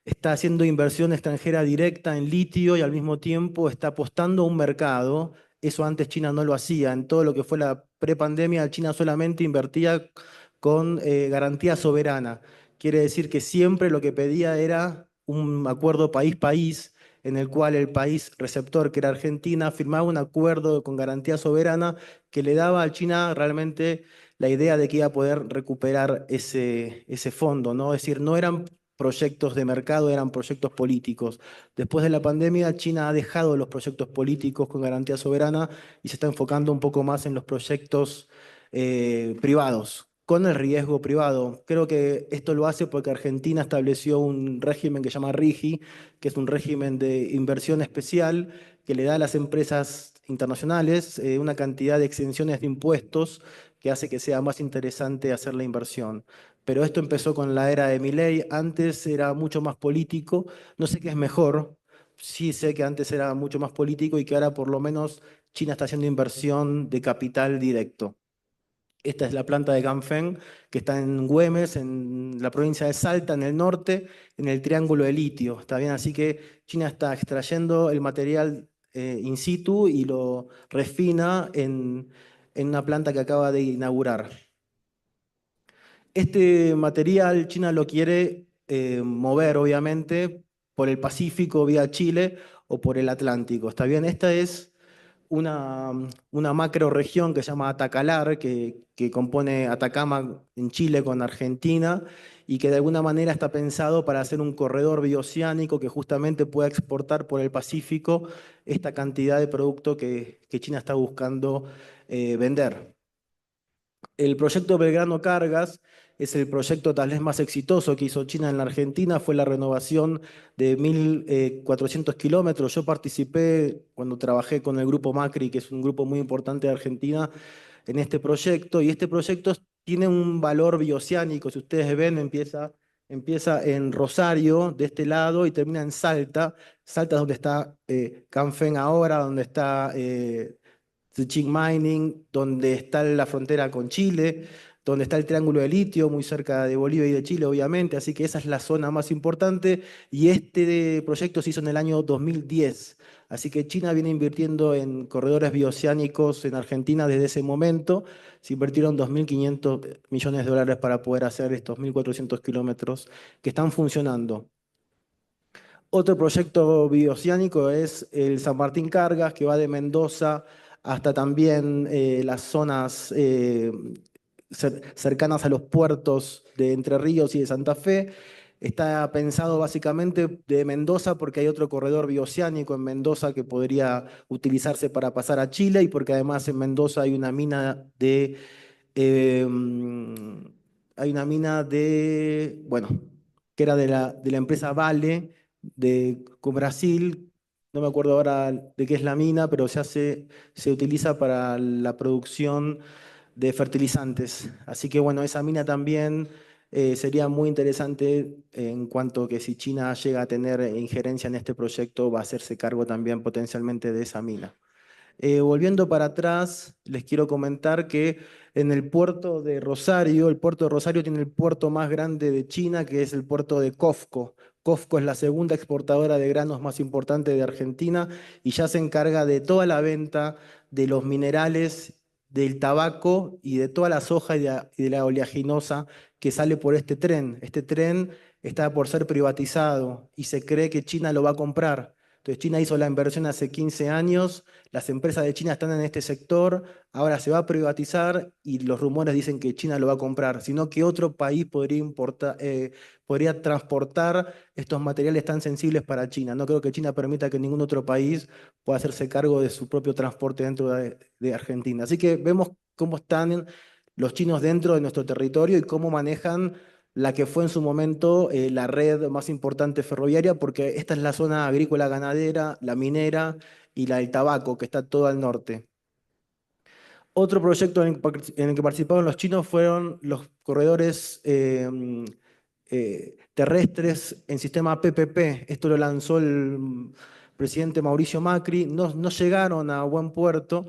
está haciendo inversión extranjera directa en litio y al mismo tiempo está apostando a un mercado. Eso antes China no lo hacía. En todo lo que fue la prepandemia, China solamente invertía con garantía soberana. Quiere decir que siempre lo que pedía era un acuerdo país-país, en el cual el país receptor, que era Argentina, firmaba un acuerdo con garantía soberana que le daba a China realmente la idea de que iba a poder recuperar ese fondo, ¿no? Es decir, no eran proyectos de mercado, eran proyectos políticos. Después de la pandemia, China ha dejado los proyectos políticos con garantía soberana y se está enfocando un poco más en los proyectos privados, con el riesgo privado. Creo que esto lo hace porque Argentina estableció un régimen que se llama RIGI, que es un régimen de inversión especial que le da a las empresas internacionales una cantidad de exenciones de impuestos que hace que sea más interesante hacer la inversión. Pero esto empezó con la era de Milei, antes era mucho más político, no sé qué es mejor, sí sé que antes era mucho más político y que ahora por lo menos China está haciendo inversión de capital directo. Esta es la planta de Ganfeng, que está en Güemes, en la provincia de Salta, en el norte, en el Triángulo de Litio. ¿Está bien? Así que China está extrayendo el material in situ y lo refina en una planta que acaba de inaugurar. Este material China lo quiere mover, obviamente, por el Pacífico vía Chile o por el Atlántico. ¿Está bien? Esta es una macroregión que se llama Atacalar, que compone Atacama en Chile con Argentina y que de alguna manera está pensado para hacer un corredor bioceánico que justamente pueda exportar por el Pacífico esta cantidad de producto que China está buscando vender. El proyecto Belgrano Cargas es el proyecto tal vez más exitoso que hizo China en la Argentina, fue la renovación de 1.400 kilómetros. Yo participé cuando trabajé con el Grupo Macri, que es un grupo muy importante de Argentina, en este proyecto, y este proyecto tiene un valor bioceánico. Si ustedes ven, empieza en Rosario, de este lado, y termina en Salta. Salta es donde está Canfén ahora, donde está Zicheng Mining, donde está la frontera con Chile, donde está el Triángulo de Litio, muy cerca de Bolivia y de Chile, obviamente, así que esa es la zona más importante y este proyecto se hizo en el año 2010, así que China viene invirtiendo en corredores bioceánicos en Argentina desde ese momento, se invirtieron 2.500 millones de dólares para poder hacer estos 1.400 kilómetros que están funcionando. Otro proyecto bioceánico es el San Martín Cargas, que va de Mendoza hasta también las zonas cercanas a los puertos de Entre Ríos y de Santa Fe. Está pensado básicamente de Mendoza porque hay otro corredor bioceánico en Mendoza que podría utilizarse para pasar a Chile y porque además en Mendoza hay una mina de Hay una mina bueno, que era de la empresa Vale, con Brasil, no me acuerdo ahora de qué es la mina, pero se utiliza para la producción de fertilizantes. Así que bueno, esa mina también sería muy interesante en cuanto que si China llega a tener injerencia en este proyecto, va a hacerse cargo también potencialmente de esa mina. Volviendo para atrás, les quiero comentar que en el puerto de Rosario, el puerto de Rosario tiene el puerto más grande de China, que es el puerto de COFCO. COFCO es la segunda exportadora de granos más importante de Argentina y ya se encarga de toda la venta de los minerales, del tabaco y de toda la soja y de la oleaginosa que sale por este tren. Este tren está por ser privatizado y se cree que China lo va a comprar. Entonces China hizo la inversión hace 15 años, las empresas de China están en este sector, ahora se va a privatizar y los rumores dicen que China lo va a comprar, sino que otro país podría transportar estos materiales tan sensibles para China. No creo que China permita que ningún otro país pueda hacerse cargo de su propio transporte dentro de Argentina. Así que vemos cómo están los chinos dentro de nuestro territorio y cómo manejan la que fue en su momento la red más importante ferroviaria, porque esta es la zona agrícola ganadera, la minera y la del tabaco, que está todo al norte. Otro proyecto en el que participaron los chinos fueron los corredores terrestres en sistema PPP. Esto lo lanzó el presidente Mauricio Macri. No llegaron a buen puerto,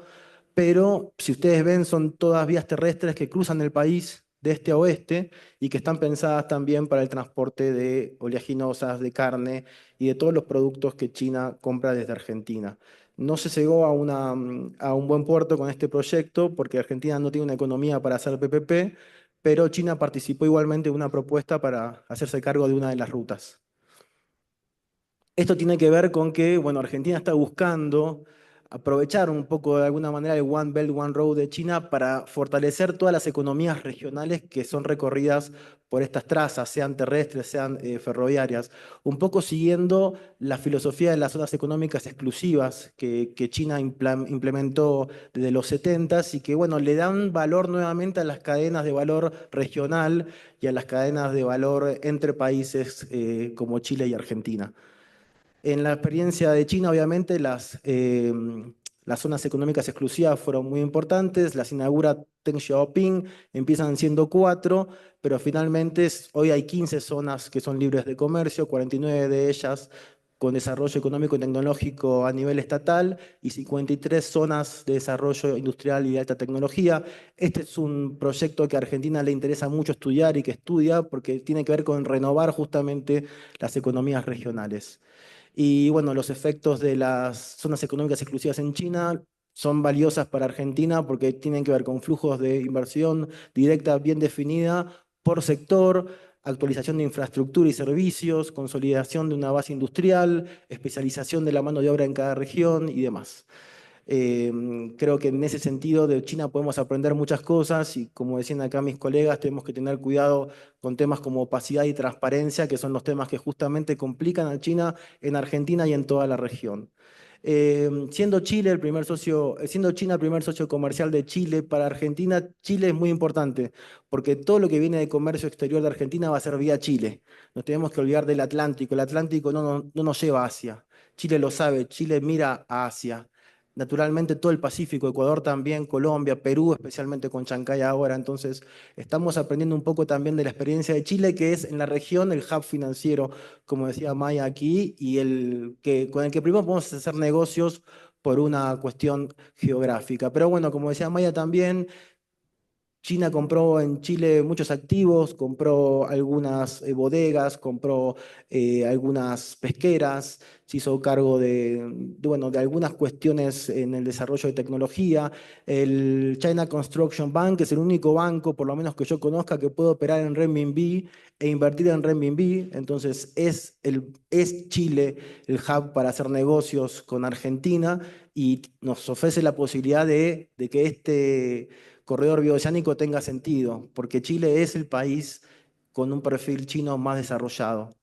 pero si ustedes ven son todas vías terrestres que cruzan el país de este a oeste y que están pensadas también para el transporte de oleaginosas, de carne y de todos los productos que China compra desde Argentina. No se llegó a un buen puerto con este proyecto porque Argentina no tiene una economía para hacer PPP, pero China participó igualmente en una propuesta para hacerse cargo de una de las rutas. Esto tiene que ver con que, bueno, Argentina está buscando aprovechar un poco de alguna manera el One Belt, One Road de China para fortalecer todas las economías regionales que son recorridas por estas trazas, sean terrestres, sean ferroviarias, un poco siguiendo la filosofía de las zonas económicas exclusivas que China implementó desde los 70s y que, bueno, le dan valor nuevamente a las cadenas de valor regional y a las cadenas de valor entre países como Chile y Argentina. En la experiencia de China, obviamente, las zonas económicas exclusivas fueron muy importantes, las inaugura Deng Xiaoping, empiezan siendo 4, pero finalmente hoy hay 15 zonas que son libres de comercio, 49 de ellas con desarrollo económico y tecnológico a nivel estatal y 53 zonas de desarrollo industrial y de alta tecnología. Este es un proyecto que a Argentina le interesa mucho estudiar y que estudia porque tiene que ver con renovar justamente las economías regionales. Y bueno, los efectos de las zonas económicas exclusivas en China son valiosas para Argentina porque tienen que ver con flujos de inversión directa bien definida por sector, actualización de infraestructura y servicios, consolidación de una base industrial, especialización de la mano de obra en cada región y demás. Creo que en ese sentido de China podemos aprender muchas cosas y como decían acá mis colegas, tenemos que tener cuidado con temas como opacidad y transparencia, que son los temas que justamente complican a China en Argentina y en toda la región. Siendo China el primer socio comercial de Chile, para Argentina, Chile es muy importante, porque todo lo que viene de comercio exterior de Argentina va a ser vía Chile. Nos tenemos que olvidar del Atlántico. El Atlántico no nos lleva a Asia. Chile lo sabe, Chile mira a Asia. Naturalmente todo el Pacífico, Ecuador también, Colombia, Perú, especialmente con Chancay ahora. Entonces, estamos aprendiendo un poco también de la experiencia de Chile, que es en la región el hub financiero, como decía Maya aquí, y con el que primero podemos hacer negocios por una cuestión geográfica. Pero bueno, como decía Maya también, China compró en Chile muchos activos, compró algunas bodegas, compró algunas pesqueras, se hizo cargo bueno, de algunas cuestiones en el desarrollo de tecnología. El China Construction Bank es el único banco, por lo menos que yo conozca, que puede operar en renminbi e invertir en renminbi. Entonces es Chile el hub para hacer negocios con Argentina y nos ofrece la posibilidad de que este corredor bioceánico tenga sentido, porque Chile es el país con un perfil chino más desarrollado.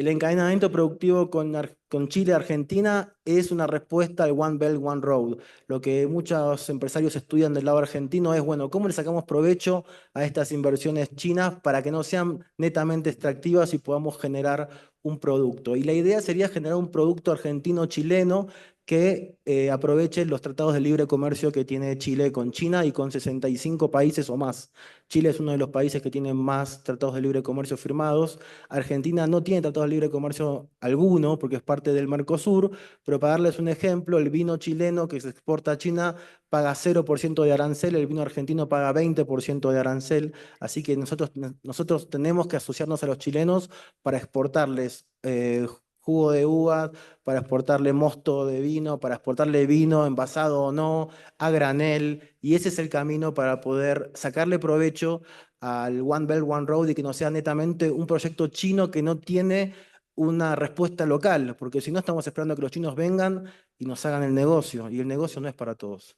El encadenamiento productivo con Chile y Argentina es una respuesta al One Belt, One Road. Lo que muchos empresarios estudian del lado argentino es, bueno, ¿cómo le sacamos provecho a estas inversiones chinas para que no sean netamente extractivas y podamos generar un producto? Y la idea sería generar un producto argentino-chileno que aproveche los tratados de libre comercio que tiene Chile con China y con 65 países o más. Chile es uno de los países que tiene más tratados de libre comercio firmados. Argentina no tiene tratado de libre comercio alguno porque es parte del Mercosur, pero para darles un ejemplo, el vino chileno que se exporta a China paga 0% de arancel, el vino argentino paga 20% de arancel, así que nosotros tenemos que asociarnos a los chilenos para exportarles jugo de uva, para exportarle mosto de vino, para exportarle vino envasado o no, a granel, y ese es el camino para poder sacarle provecho al One Belt, One Road y que no sea netamente un proyecto chino que no tiene una respuesta local, porque si no estamos esperando que los chinos vengan y nos hagan el negocio, y el negocio no es para todos.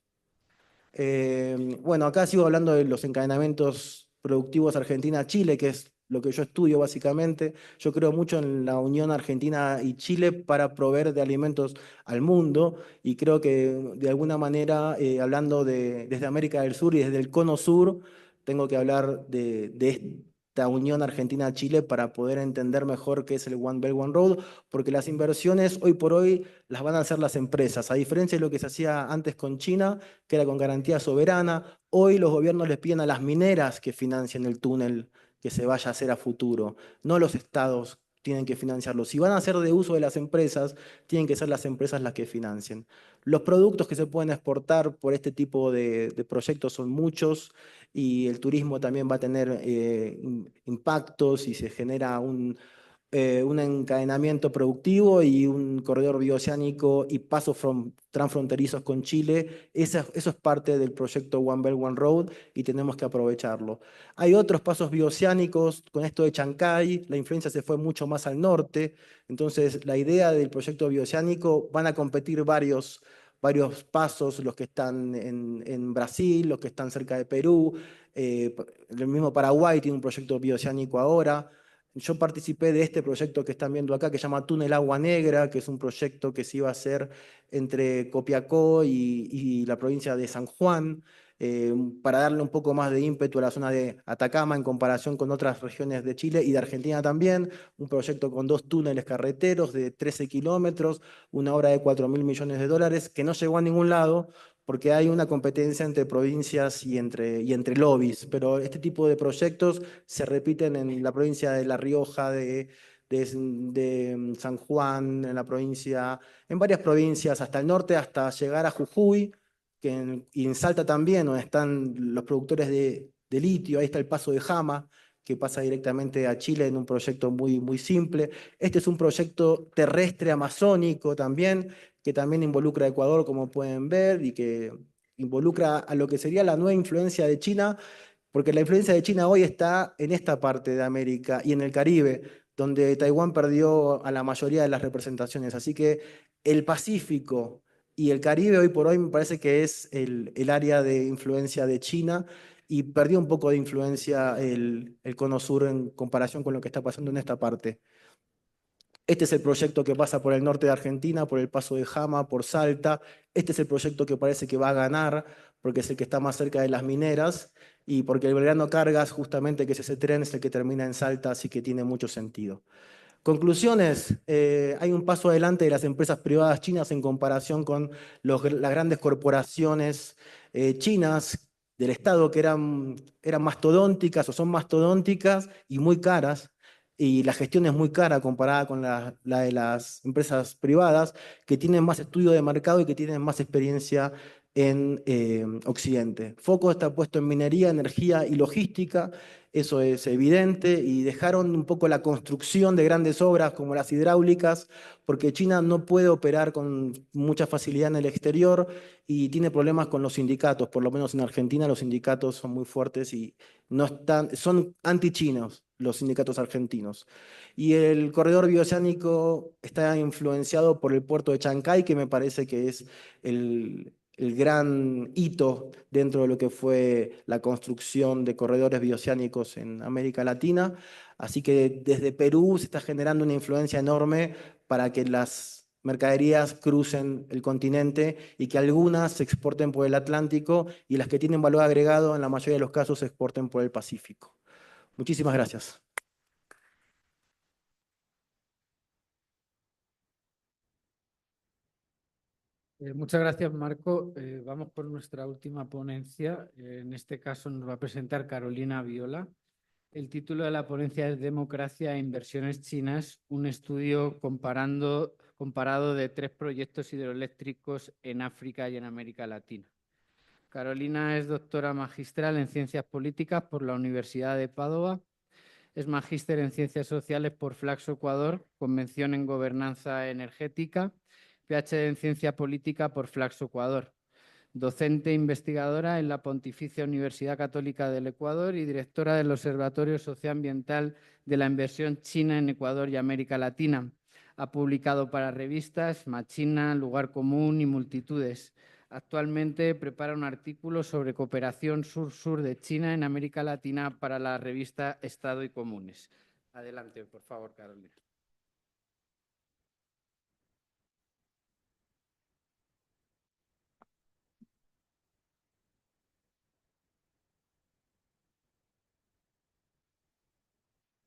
Bueno, acá sigo hablando de los encadenamientos productivos Argentina-Chile, que es lo que yo estudio básicamente. Yo creo mucho en la unión Argentina y Chile para proveer de alimentos al mundo y creo que de alguna manera, hablando desde América del Sur y desde el Cono Sur, tengo que hablar de esta unión Argentina-Chile para poder entender mejor qué es el One Belt, One Road, porque las inversiones hoy por hoy las van a hacer las empresas, a diferencia de lo que se hacía antes con China, que era con garantía soberana. Hoy los gobiernos les piden a las mineras que financien el túnel que se vaya a hacer a futuro, no los estados tienen que financiarlo. Si van a ser de uso de las empresas, tienen que ser las empresas las que financien. Los productos que se pueden exportar por este tipo de proyectos son muchos y el turismo también va a tener impactos y se genera un encadenamiento productivo y un corredor bioceánico y pasos transfronterizos con Chile. Eso es parte del proyecto One Belt, One Road y tenemos que aprovecharlo. Hay otros pasos bioceánicos, con esto de Chancay, la influencia se fue mucho más al norte, entonces la idea del proyecto bioceánico van a competir varios pasos, los que están en Brasil, los que están cerca de Perú, el mismo Paraguay tiene un proyecto bioceánico ahora. Yo participé de este proyecto que están viendo acá, que se llama Túnel Agua Negra, que es un proyecto que se iba a hacer entre Copiapó y la provincia de San Juan, para darle un poco más de ímpetu a la zona de Atacama en comparación con otras regiones de Chile y de Argentina también. Un proyecto con 2 túneles carreteros de 13 kilómetros, una obra de 4.000 millones de dólares, que no llegó a ningún lado porque hay una competencia entre provincias y entre lobbies, pero este tipo de proyectos se repiten en la provincia de La Rioja, de San Juan, en varias provincias, hasta el norte, hasta llegar a Jujuy, y en Salta también, donde están los productores de litio, ahí está el paso de Jama, que pasa directamente a Chile en un proyecto muy, muy simple. Este es un proyecto terrestre amazónico también, que también involucra a Ecuador, como pueden ver, y que involucra a lo que sería la nueva influencia de China, porque la influencia de China hoy está en esta parte de América y en el Caribe, donde Taiwán perdió a la mayoría de las representaciones. Así que el Pacífico y el Caribe hoy por hoy me parece que es el área de influencia de China y perdió un poco de influencia el Cono Sur en comparación con lo que está pasando en esta parte. Este es el proyecto que pasa por el norte de Argentina, por el paso de Jama, por Salta. Este es el proyecto que parece que va a ganar, porque es el que está más cerca de las mineras y porque el Belgrano Cargas, justamente que es ese tren, es el que termina en Salta, así que tiene mucho sentido. Conclusiones, hay un paso adelante de las empresas privadas chinas en comparación con las grandes corporaciones chinas del Estado que eran mastodónticas o son mastodónticas y muy caras, y la gestión es muy cara comparada con la de las empresas privadas que tienen más estudio de mercado y que tienen más experiencia en Occidente. Foco está puesto en minería, energía y logística. Eso es evidente y dejaron un poco la construcción de grandes obras como las hidráulicas, porque China no puede operar con mucha facilidad en el exterior y tiene problemas con los sindicatos. Por lo menos en Argentina los sindicatos son muy fuertes y son anti-chinos los sindicatos argentinos. Y el corredor bioceánico está influenciado por el puerto de Chancay, que me parece que es el el gran hito dentro de lo que fue la construcción de corredores bioceánicos en América Latina. Así que desde Perú se está generando una influencia enorme para que las mercaderías crucen el continente y que algunas se exporten por el Atlántico y las que tienen valor agregado en la mayoría de los casos se exporten por el Pacífico. Muchísimas gracias. Muchas gracias, Marco. Vamos por nuestra última ponencia. En este caso nos va a presentar Carolina Viola. El título de la ponencia es Democracia e inversiones chinas, un estudio comparado de 3 proyectos hidroeléctricos en África y en América Latina. Carolina es doctora magistral en Ciencias Políticas por la Universidad de Padua. Es magíster en Ciencias Sociales por Flaxo Ecuador, con mención en Gobernanza Energética, PhD en Ciencia Política por Flaxo Ecuador. Docente e investigadora en la Pontificia Universidad Católica del Ecuador y directora del Observatorio Socioambiental de la Inversión China en Ecuador y América Latina. Ha publicado para revistas Machina, Lugar Común y Multitudes. Actualmente prepara un artículo sobre cooperación sur-sur de China en América Latina para la revista Estado y Comunes. Adelante, por favor, Carolina.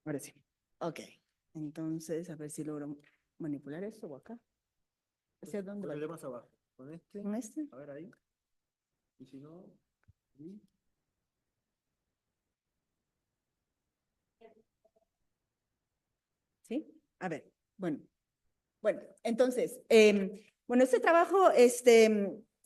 Ahora sí. Ok. Entonces, a ver si logro manipular esto o acá. ¿Hacia dónde va? Ponele más abajo. Con este. ¿Con este? A ver ahí. Y si no, ahí. ¿Sí? A ver, bueno. Bueno, entonces, bueno, este trabajo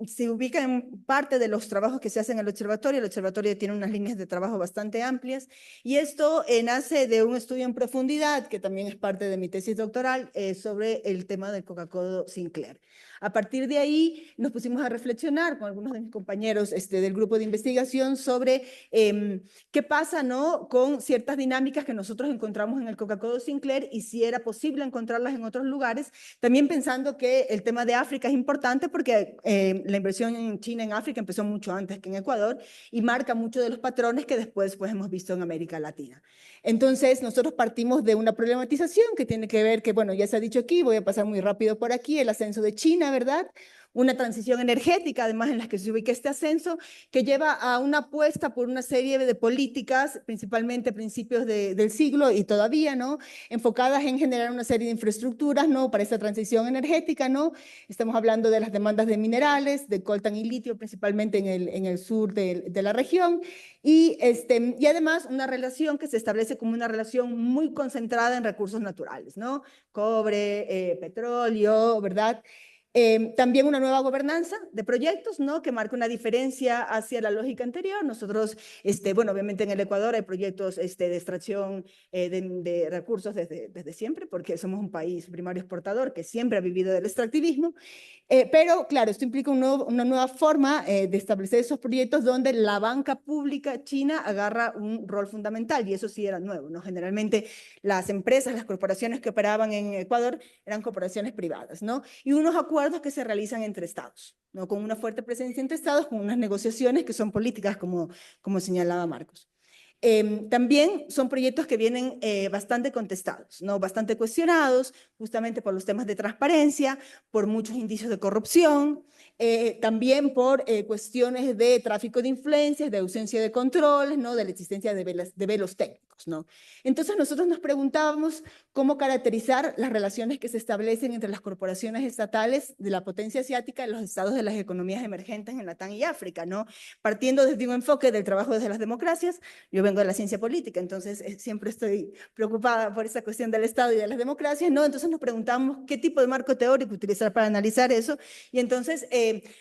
se ubica en parte de los trabajos que se hacen en el observatorio. El observatorio tiene unas líneas de trabajo bastante amplias y esto nace de un estudio en profundidad, que también es parte de mi tesis doctoral, sobre el tema del Coca-Cola Sinclair. A partir de ahí nos pusimos a reflexionar con algunos de mis compañeros del grupo de investigación sobre qué pasa, ¿no?, con ciertas dinámicas que nosotros encontramos en el Coca-Cola Sinclair y si era posible encontrarlas en otros lugares, también pensando que el tema de África es importante porque la inversión en China en África empezó mucho antes que en Ecuador y marca muchos de los patrones que después pues, hemos visto en América Latina. Entonces, nosotros partimos de una problematización que tiene que ver que, bueno, ya se ha dicho aquí, voy a pasar muy rápido por aquí, el ascenso de China, ¿verdad? Una transición energética, además en la que se ubica este ascenso, que lleva a una apuesta por una serie de políticas, principalmente a principios del siglo y todavía, ¿no?, enfocadas en generar una serie de infraestructuras, ¿no?, para esta transición energética, ¿no? Estamos hablando de las demandas de minerales, de coltan y litio, principalmente en el sur de la región, y además una relación que se establece como una relación muy concentrada en recursos naturales, ¿no? Cobre, petróleo, ¿verdad? También una nueva gobernanza de proyectos, ¿no?, que marca una diferencia hacia la lógica anterior. Nosotros, bueno, obviamente en el Ecuador hay proyectos de extracción de recursos desde siempre, porque somos un país primario exportador que siempre ha vivido del extractivismo. Pero, claro, esto implica una nueva forma de establecer esos proyectos donde la banca pública china agarra un rol fundamental, y eso sí era nuevo, ¿no? Generalmente las empresas, las corporaciones que operaban en Ecuador eran corporaciones privadas, ¿no? Y unos acuerdos que se realizan entre estados, ¿no?, con una fuerte presencia entre estados, con unas negociaciones que son políticas, como señalaba Marcos. También son proyectos que vienen bastante contestados, ¿no?, bastante cuestionados, justamente por los temas de transparencia, por muchos indicios de corrupción, también por cuestiones de tráfico de influencias, de ausencia de controles, ¿no?, de la existencia de velos técnicos, ¿no? Entonces nosotros nos preguntábamos cómo caracterizar las relaciones que se establecen entre las corporaciones estatales de la potencia asiática y los estados de las economías emergentes en Latam y África, ¿no? Partiendo desde un enfoque del trabajo desde las democracias. Yo vengo de la ciencia política, entonces siempre estoy preocupada por esa cuestión del Estado y de las democracias, ¿no? Entonces nos preguntamos qué tipo de marco teórico utilizar para analizar eso, y entonces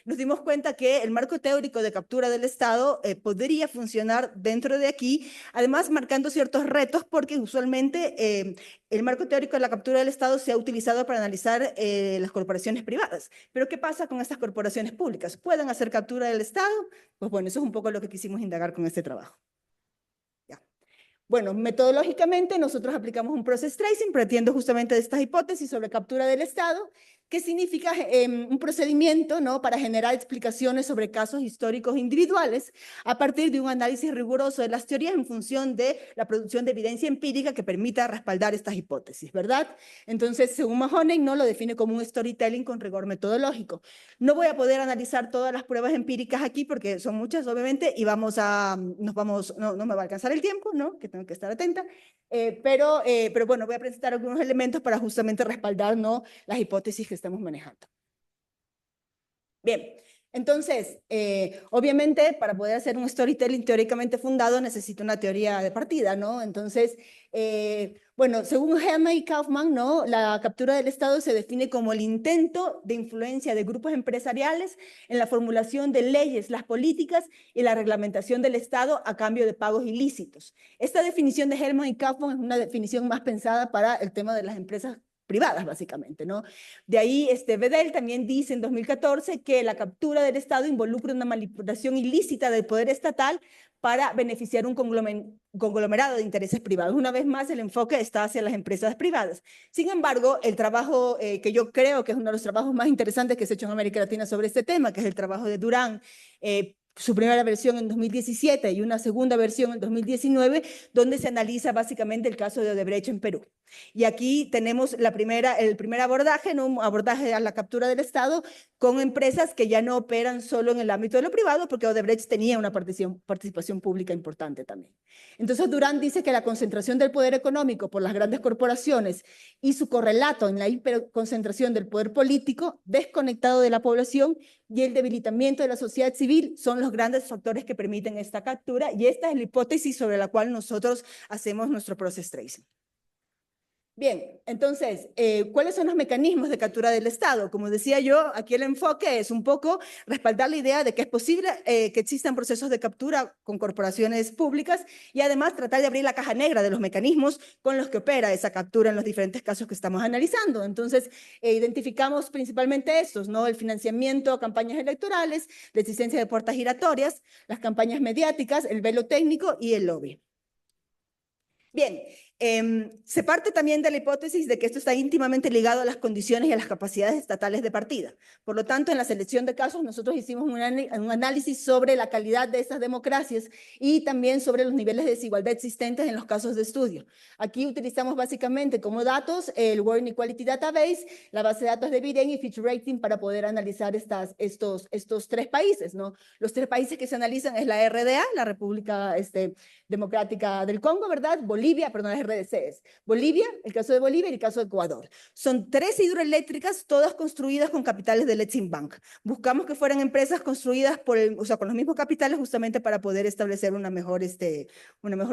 nos dimos cuenta que el marco teórico de captura del Estado podría funcionar dentro de aquí, además marcando ciertos retos, porque usualmente el marco teórico de la captura del Estado se ha utilizado para analizar las corporaciones privadas. Pero ¿qué pasa con estas corporaciones públicas? ¿Pueden hacer captura del Estado? Pues bueno, eso es un poco lo que quisimos indagar con este trabajo. Bueno, metodológicamente nosotros aplicamos un process tracing partiendo justamente de estas hipótesis sobre captura del Estado. que significa un procedimiento, ¿no?, para generar explicaciones sobre casos históricos individuales a partir de un análisis riguroso de las teorías en función de la producción de evidencia empírica que permita respaldar estas hipótesis, ¿verdad? Entonces, según Mahoney, no lo define como un storytelling con rigor metodológico. No voy a poder analizar todas las pruebas empíricas aquí porque son muchas, obviamente, y no me va a alcanzar el tiempo, ¿no?, que tengo que estar atenta, pero bueno, voy a presentar algunos elementos para justamente respaldar, ¿no?, las hipótesis que estamos manejando. Bien, entonces, obviamente, para poder hacer un storytelling teóricamente fundado, necesito una teoría de partida, ¿no? Entonces, bueno, según Hellman y Kaufman, ¿no?, la captura del Estado se define como el intento de influencia de grupos empresariales en la formulación de leyes, las políticas y la reglamentación del Estado a cambio de pagos ilícitos. Esta definición de Hellman y Kaufman es una definición más pensada para el tema de las empresas privadas, básicamente, ¿no? De ahí, Bedell también dice en 2014 que la captura del Estado involucra una manipulación ilícita del poder estatal para beneficiar un conglomerado de intereses privados. Una vez más, el enfoque está hacia las empresas privadas. Sin embargo, el trabajo que yo creo que es uno de los trabajos más interesantes que se ha hecho en América Latina sobre este tema, que es el trabajo de Durán, su primera versión en 2017 y una segunda versión en 2019, donde se analiza básicamente el caso de Odebrecht en Perú. Y aquí tenemos el primer abordaje, ¿no?, un abordaje a la captura del Estado con empresas que ya no operan solo en el ámbito de lo privado, porque Odebrecht tenía una participación pública importante también. Entonces, Durán dice que la concentración del poder económico por las grandes corporaciones y su correlato en la hiperconcentración del poder político desconectado de la población y el debilitamiento de la sociedad civil son los grandes factores que permiten esta captura, y esta es la hipótesis sobre la cual nosotros hacemos nuestro process tracing. Bien, entonces, ¿cuáles son los mecanismos de captura del Estado? Como decía yo, aquí el enfoque es un poco respaldar la idea de que es posible que existan procesos de captura con corporaciones públicas y además tratar de abrir la caja negra de los mecanismos con los que opera esa captura en los diferentes casos que estamos analizando. Entonces, identificamos principalmente estos, ¿no? El financiamiento a campañas electorales, la existencia de puertas giratorias, las campañas mediáticas, el velo técnico y el lobby. Bien, se parte también de la hipótesis de que esto está íntimamente ligado a las condiciones y a las capacidades estatales de partida. Por lo tanto, en la selección de casos, nosotros hicimos un análisis sobre la calidad de estas democracias y también sobre los niveles de desigualdad existentes en los casos de estudio. Aquí utilizamos básicamente como datos el World Inequality Database, la base de datos de Biden y Future Rating para poder analizar estos tres países, ¿no? Los tres países que se analizan es la RDA, la República Democrática del Congo, ¿verdad? Bolivia, perdón, las RDCs. Bolivia, el caso de Bolivia y el caso de Ecuador. Son 3 hidroeléctricas, todas construidas con capitales del Exim Bank. Buscamos que fueran empresas construidas con los mismos capitales justamente para poder establecer una mejor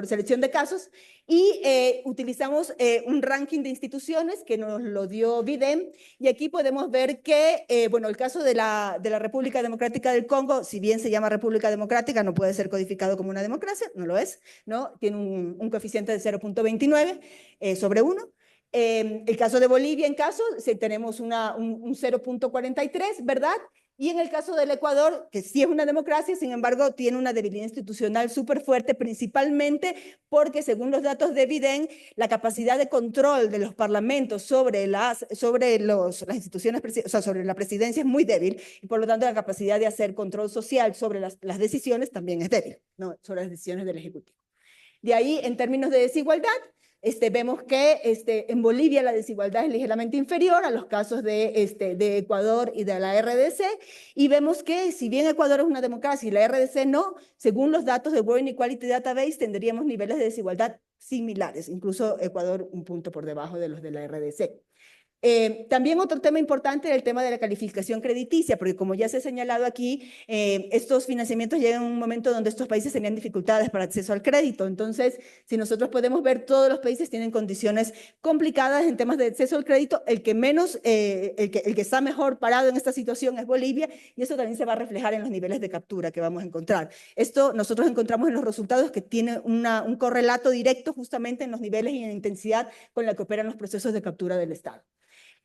selección de casos. Y utilizamos un ranking de instituciones que nos lo dio Biden. Y aquí podemos ver que, bueno, el caso de la República Democrática del Congo, si bien se llama República Democrática, no puede ser codificado como una democracia, no lo es, ¿no? Tiene un coeficiente de 0.29 sobre 1. El caso de Bolivia, tenemos un 0.43, ¿verdad? Y en el caso del Ecuador, que sí es una democracia, sin embargo, tiene una debilidad institucional súper fuerte, principalmente porque, según los datos de Biden, la capacidad de control de los parlamentos sobre las instituciones, o sea, sobre la presidencia es muy débil, y por lo tanto la capacidad de hacer control social sobre las decisiones también es débil, ¿no? Sobre las decisiones del Ejecutivo. De ahí, en términos de desigualdad, vemos que en Bolivia la desigualdad es ligeramente inferior a los casos de Ecuador y de la RDC, y vemos que si bien Ecuador es una democracia y la RDC no, según los datos del World Inequality Database tendríamos niveles de desigualdad similares, incluso Ecuador un punto por debajo de los de la RDC. También otro tema importante es el tema de la calificación crediticia, porque como ya se ha señalado aquí, estos financiamientos llegan a un momento donde estos países tenían dificultades para acceso al crédito. Entonces, si nosotros podemos ver, todos los países tienen condiciones complicadas en temas de acceso al crédito. El que está mejor parado en esta situación es Bolivia, y eso también se va a reflejar en los niveles de captura que vamos a encontrar. Esto nosotros encontramos en los resultados que tiene un correlato directo justamente en los niveles y en la intensidad con la que operan los procesos de captura del Estado.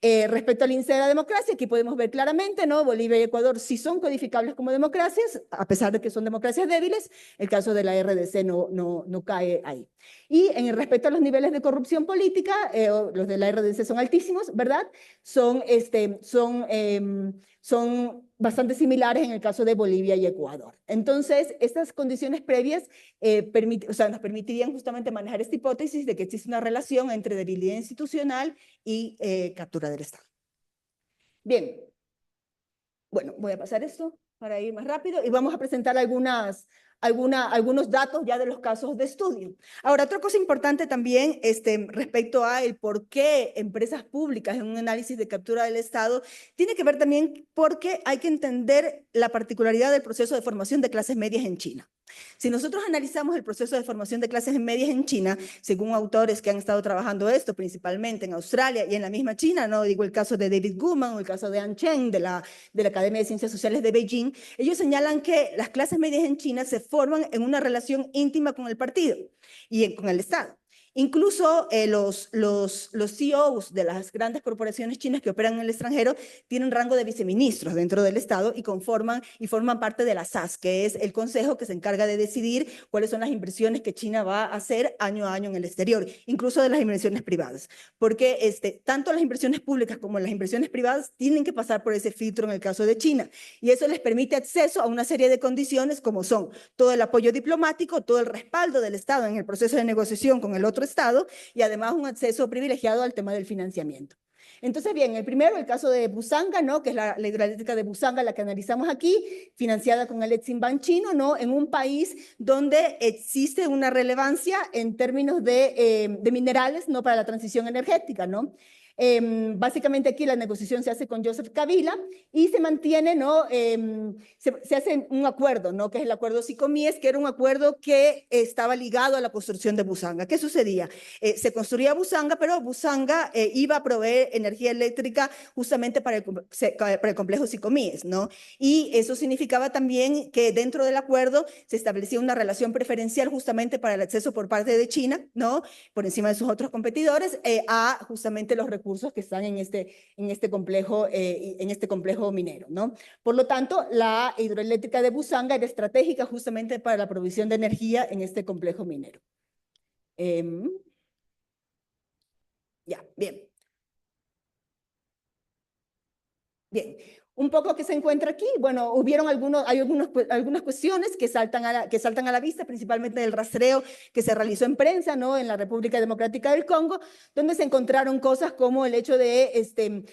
Respecto al índice de la democracia, aquí podemos ver claramente, ¿no? Bolivia y Ecuador sí son codificables como democracias, a pesar de que son democracias débiles. El caso de la RDC no cae ahí. Y en el respecto a los niveles de corrupción política, los de la RDC son altísimos, ¿verdad? Son bastante similares en el caso de Bolivia y Ecuador. Entonces, estas condiciones previas nos permitirían justamente manejar esta hipótesis de que existe una relación entre debilidad institucional y captura del Estado. Bien. Bueno, voy a pasar esto para ir más rápido y vamos a presentar algunos datos ya de los casos de estudio. Ahora, otra cosa importante también respecto a el por qué empresas públicas en un análisis de captura del Estado, tiene que ver también porque hay que entender la particularidad del proceso de formación de clases medias en China. Si nosotros analizamos el proceso de formación de clases medias en China, según autores que han estado trabajando esto, principalmente en Australia y en la misma China, no digo el caso de David Guman o el caso de An Cheng de la Academia de Ciencias Sociales de Beijing, ellos señalan que las clases medias en China se forman en una relación íntima con el partido y con el Estado. Incluso los CEOs de las grandes corporaciones chinas que operan en el extranjero tienen rango de viceministros dentro del Estado y forman parte de la SAS, que es el consejo que se encarga de decidir cuáles son las inversiones que China va a hacer año a año en el exterior, incluso de las inversiones privadas. Porque tanto las inversiones públicas como las inversiones privadas tienen que pasar por ese filtro en el caso de China. Y eso les permite acceso a una serie de condiciones como son todo el apoyo diplomático, todo el respaldo del Estado en el proceso de negociación con el otro Estado y además un acceso privilegiado al tema del financiamiento. Entonces, bien, el primero, el caso de Busanga, ¿no? Que es la hidroeléctrica de Busanga, la que analizamos aquí, financiada con el Eximbank chino, ¿no? En un país donde existe una relevancia en términos de minerales, ¿no? Para la transición energética, ¿no? Básicamente aquí la negociación se hace con Joseph Kabila y se mantiene, ¿no? Se hace un acuerdo, ¿no? Que es el acuerdo Sicomies, que era un acuerdo que estaba ligado a la construcción de Busanga. ¿Qué sucedía? Se construía Busanga, pero Busanga iba a proveer energía eléctrica justamente para el complejo Sicomies, ¿no? Y eso significaba también que dentro del acuerdo se establecía una relación preferencial justamente para el acceso por parte de China, ¿no? Por encima de sus otros competidores, a justamente los recursos que están en este complejo minero, ¿no? Por lo tanto, la hidroeléctrica de Busanga era estratégica justamente para la provisión de energía en este complejo minero. Ya, bien. Bien. Un poco que se encuentra aquí, bueno, hay algunas cuestiones que saltan a la vista, principalmente del rastreo que se realizó en prensa, ¿no? En la República Democrática del Congo, donde se encontraron cosas como el hecho de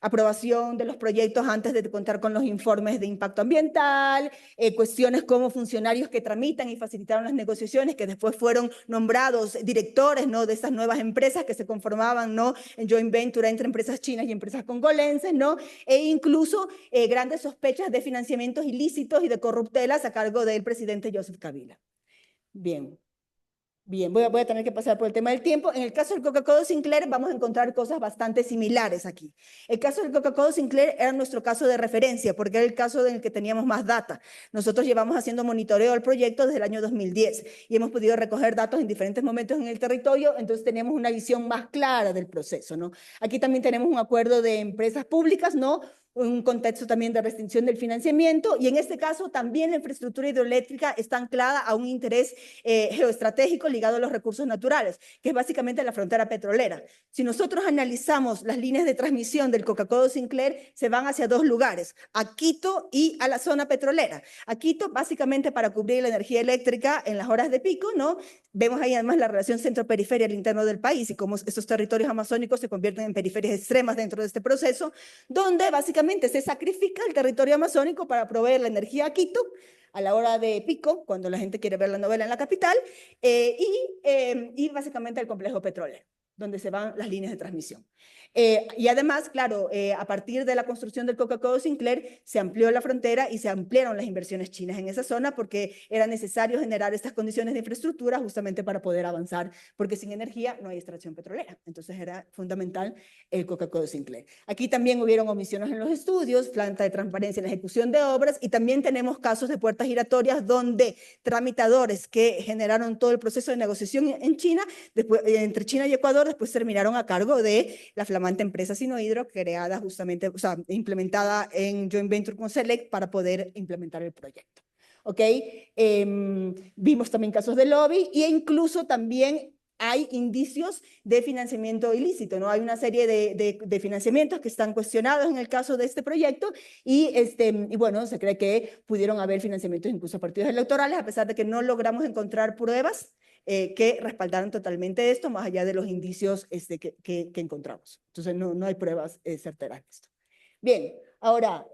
aprobación de los proyectos antes de contar con los informes de impacto ambiental, cuestiones como funcionarios que tramitan y facilitaron las negociaciones, que después fueron nombrados directores, ¿no? De estas nuevas empresas que se conformaban, ¿no? En joint venture entre empresas chinas y empresas congolenses, ¿no? E incluso grandes sospechas de financiamientos ilícitos y de corruptelas a cargo del presidente Joseph Kabila. Bien. Bien, voy a tener que pasar por el tema del tiempo. En el caso del Coca-Cola Sinclair vamos a encontrar cosas bastante similares aquí. El caso del Coca-Cola Sinclair era nuestro caso de referencia porque era el caso en el que teníamos más data. Nosotros llevamos haciendo monitoreo del proyecto desde el año 2010 y hemos podido recoger datos en diferentes momentos en el territorio, entonces teníamos una visión más clara del proceso, ¿no? Aquí también tenemos un acuerdo de empresas públicas, ¿no? Un contexto también de restricción del financiamiento y en este caso también la infraestructura hidroeléctrica está anclada a un interés geoestratégico ligado a los recursos naturales, que es básicamente la frontera petrolera. Si nosotros analizamos las líneas de transmisión del Coca-Cola Sinclair, se van hacia dos lugares, a Quito y a la zona petrolera. A Quito básicamente para cubrir la energía eléctrica en las horas de pico, ¿no? Vemos ahí además la relación centro-periferia al interno del país y cómo estos territorios amazónicos se convierten en periferias extremas dentro de este proceso, donde básicamente se sacrifica el territorio amazónico para proveer la energía a Quito a la hora de pico, cuando la gente quiere ver la novela en la capital, y básicamente el complejo petrolero, donde se van las líneas de transmisión. Y además, claro, a partir de la construcción del Coca-Cola Sinclair, se amplió la frontera y se ampliaron las inversiones chinas en esa zona porque era necesario generar estas condiciones de infraestructura justamente para poder avanzar, porque sin energía no hay extracción petrolera. Entonces era fundamental el Coca-Cola Sinclair. Aquí también hubieron omisiones en los estudios, falta de transparencia en la ejecución de obras y también tenemos casos de puertas giratorias donde tramitadores que generaron todo el proceso de negociación en China, después, entre China y Ecuador, después terminaron a cargo de la flamante flamante empresa Sinohydro, creada justamente, o sea, implementada en joint venture con Select para poder implementar el proyecto. ¿Ok? Vimos también casos de lobby e incluso también hay indicios de financiamiento ilícito, ¿no? Hay una serie de financiamientos que están cuestionados en el caso de este proyecto y bueno, se cree que pudieron haber financiamientos incluso a partidos electorales, a pesar de que no logramos encontrar pruebas que respaldaran totalmente esto, más allá de los indicios que encontramos. Entonces, no hay pruebas certeras de esto. Bien, ahora,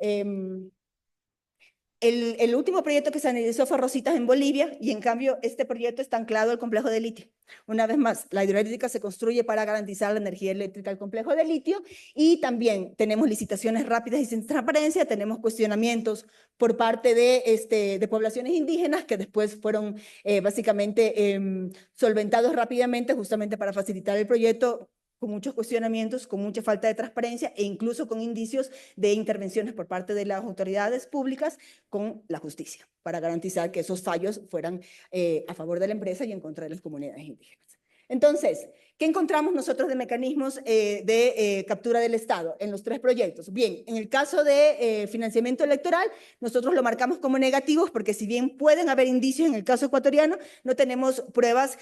el último proyecto que se analizó fue Rositas en Bolivia y en cambio este proyecto está anclado al complejo de litio. Una vez más, la hidroeléctrica se construye para garantizar la energía eléctrica al complejo de litio y también tenemos licitaciones rápidas y sin transparencia, tenemos cuestionamientos por parte de poblaciones indígenas que después fueron básicamente solventados rápidamente justamente para facilitar el proyecto, con muchos cuestionamientos, con mucha falta de transparencia e incluso con indicios de intervenciones por parte de las autoridades públicas con la justicia, para garantizar que esos fallos fueran a favor de la empresa y en contra de las comunidades indígenas. Entonces, ¿qué encontramos nosotros de mecanismos de captura del Estado en los tres proyectos? Bien, en el caso de financiamiento electoral, nosotros lo marcamos como negativos porque si bien pueden haber indicios en el caso ecuatoriano, no tenemos pruebas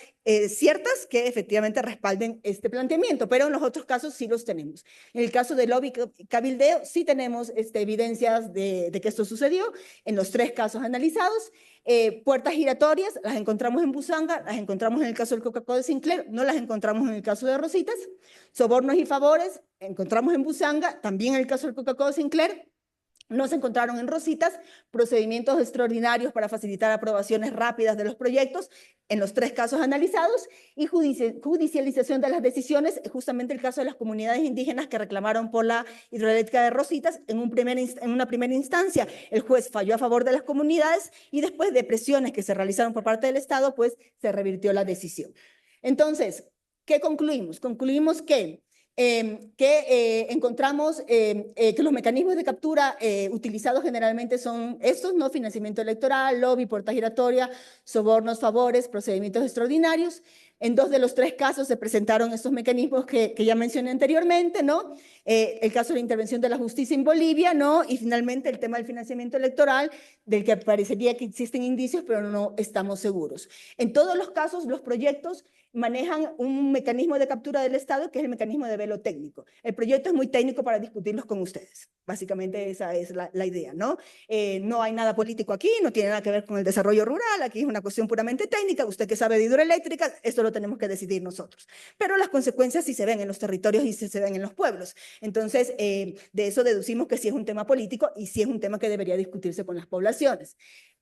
ciertas que efectivamente respalden este planteamiento, pero en los otros casos sí los tenemos. En el caso de lobby cabildeo, sí tenemos evidencias de que esto sucedió en los tres casos analizados. Puertas giratorias, las encontramos en Busanga, las encontramos en el caso del Coca-Cola de Sinclair, no las encontramos en el caso de Rositas. Sobornos y favores, encontramos en Busanga, también en el caso del Coca-Cola de Sinclair. No se encontraron en Rositas procedimientos extraordinarios para facilitar aprobaciones rápidas de los proyectos en los tres casos analizados y judicialización de las decisiones, justamente el caso de las comunidades indígenas que reclamaron por la hidroeléctrica de Rositas en una primera instancia. El juez falló a favor de las comunidades y después de presiones que se realizaron por parte del Estado, pues se revirtió la decisión. Entonces, ¿qué concluimos? Concluimos que encontramos que los mecanismos de captura utilizados generalmente son estos, ¿no? Financiamiento electoral, lobby, puerta giratoria, sobornos, favores, procedimientos extraordinarios. En 2 de los 3 casos se presentaron estos mecanismos que ya mencioné anteriormente, ¿no? El caso de la intervención de la justicia en Bolivia, ¿no? Y finalmente el tema del financiamiento electoral, del que parecería que existen indicios, pero no estamos seguros. En todos los casos, los proyectos manejan un mecanismo de captura del Estado que es el mecanismo de velo técnico. El proyecto es muy técnico para discutirlos con ustedes. Básicamente esa es la idea, ¿no? No hay nada político aquí, no tiene nada que ver con el desarrollo rural, aquí es una cuestión puramente técnica. Usted que sabe de hidroeléctrica, esto lo tenemos que decidir nosotros. Pero las consecuencias sí se ven en los territorios y sí se ven en los pueblos. Entonces, de eso deducimos que sí es un tema político y sí es un tema que debería discutirse con las poblaciones.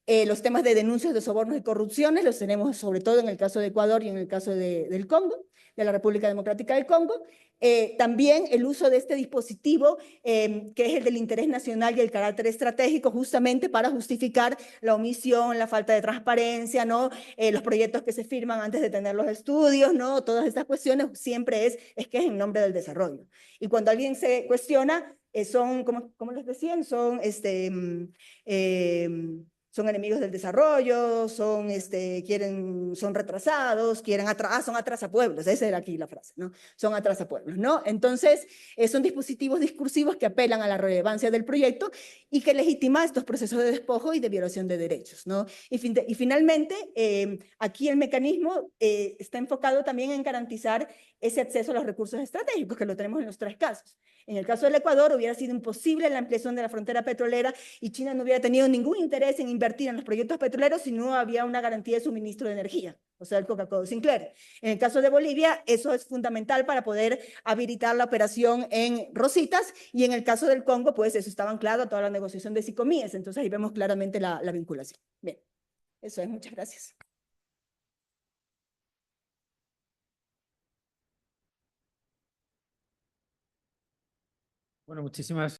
Los temas de denuncias de sobornos y corrupciones los tenemos sobre todo en el caso de Ecuador y en el caso del Congo, de la República Democrática del Congo. También el uso de este dispositivo, que es el del interés nacional y el carácter estratégico, justamente para justificar la omisión, la falta de transparencia, ¿no? Los proyectos que se firman antes de tener los estudios, ¿no? Todas estas cuestiones siempre es que es en nombre del desarrollo. Y cuando alguien se cuestiona, son, ¿cómo les decían? Son enemigos del desarrollo, son retrasados, son atrasapueblos, esa era aquí la frase, ¿no? Son atrasapueblos, ¿no? Entonces, son dispositivos discursivos que apelan a la relevancia del proyecto y que legitiman estos procesos de despojo y de violación de derechos, ¿no? Y finalmente, aquí el mecanismo está enfocado también en garantizar ese acceso a los recursos estratégicos, que lo tenemos en los 3 casos. En el caso del Ecuador hubiera sido imposible la ampliación de la frontera petrolera y China no hubiera tenido ningún interés en invertir en los proyectos petroleros si no había una garantía de suministro de energía, o sea, el Coca-Cola Sinclair. En el caso de Bolivia, eso es fundamental para poder habilitar la operación en Rositas, y en el caso del Congo, pues eso estaba anclado a toda la negociación de Sicomíes, entonces ahí vemos claramente la vinculación. Bien, eso es, muchas gracias. Bueno, muchísimas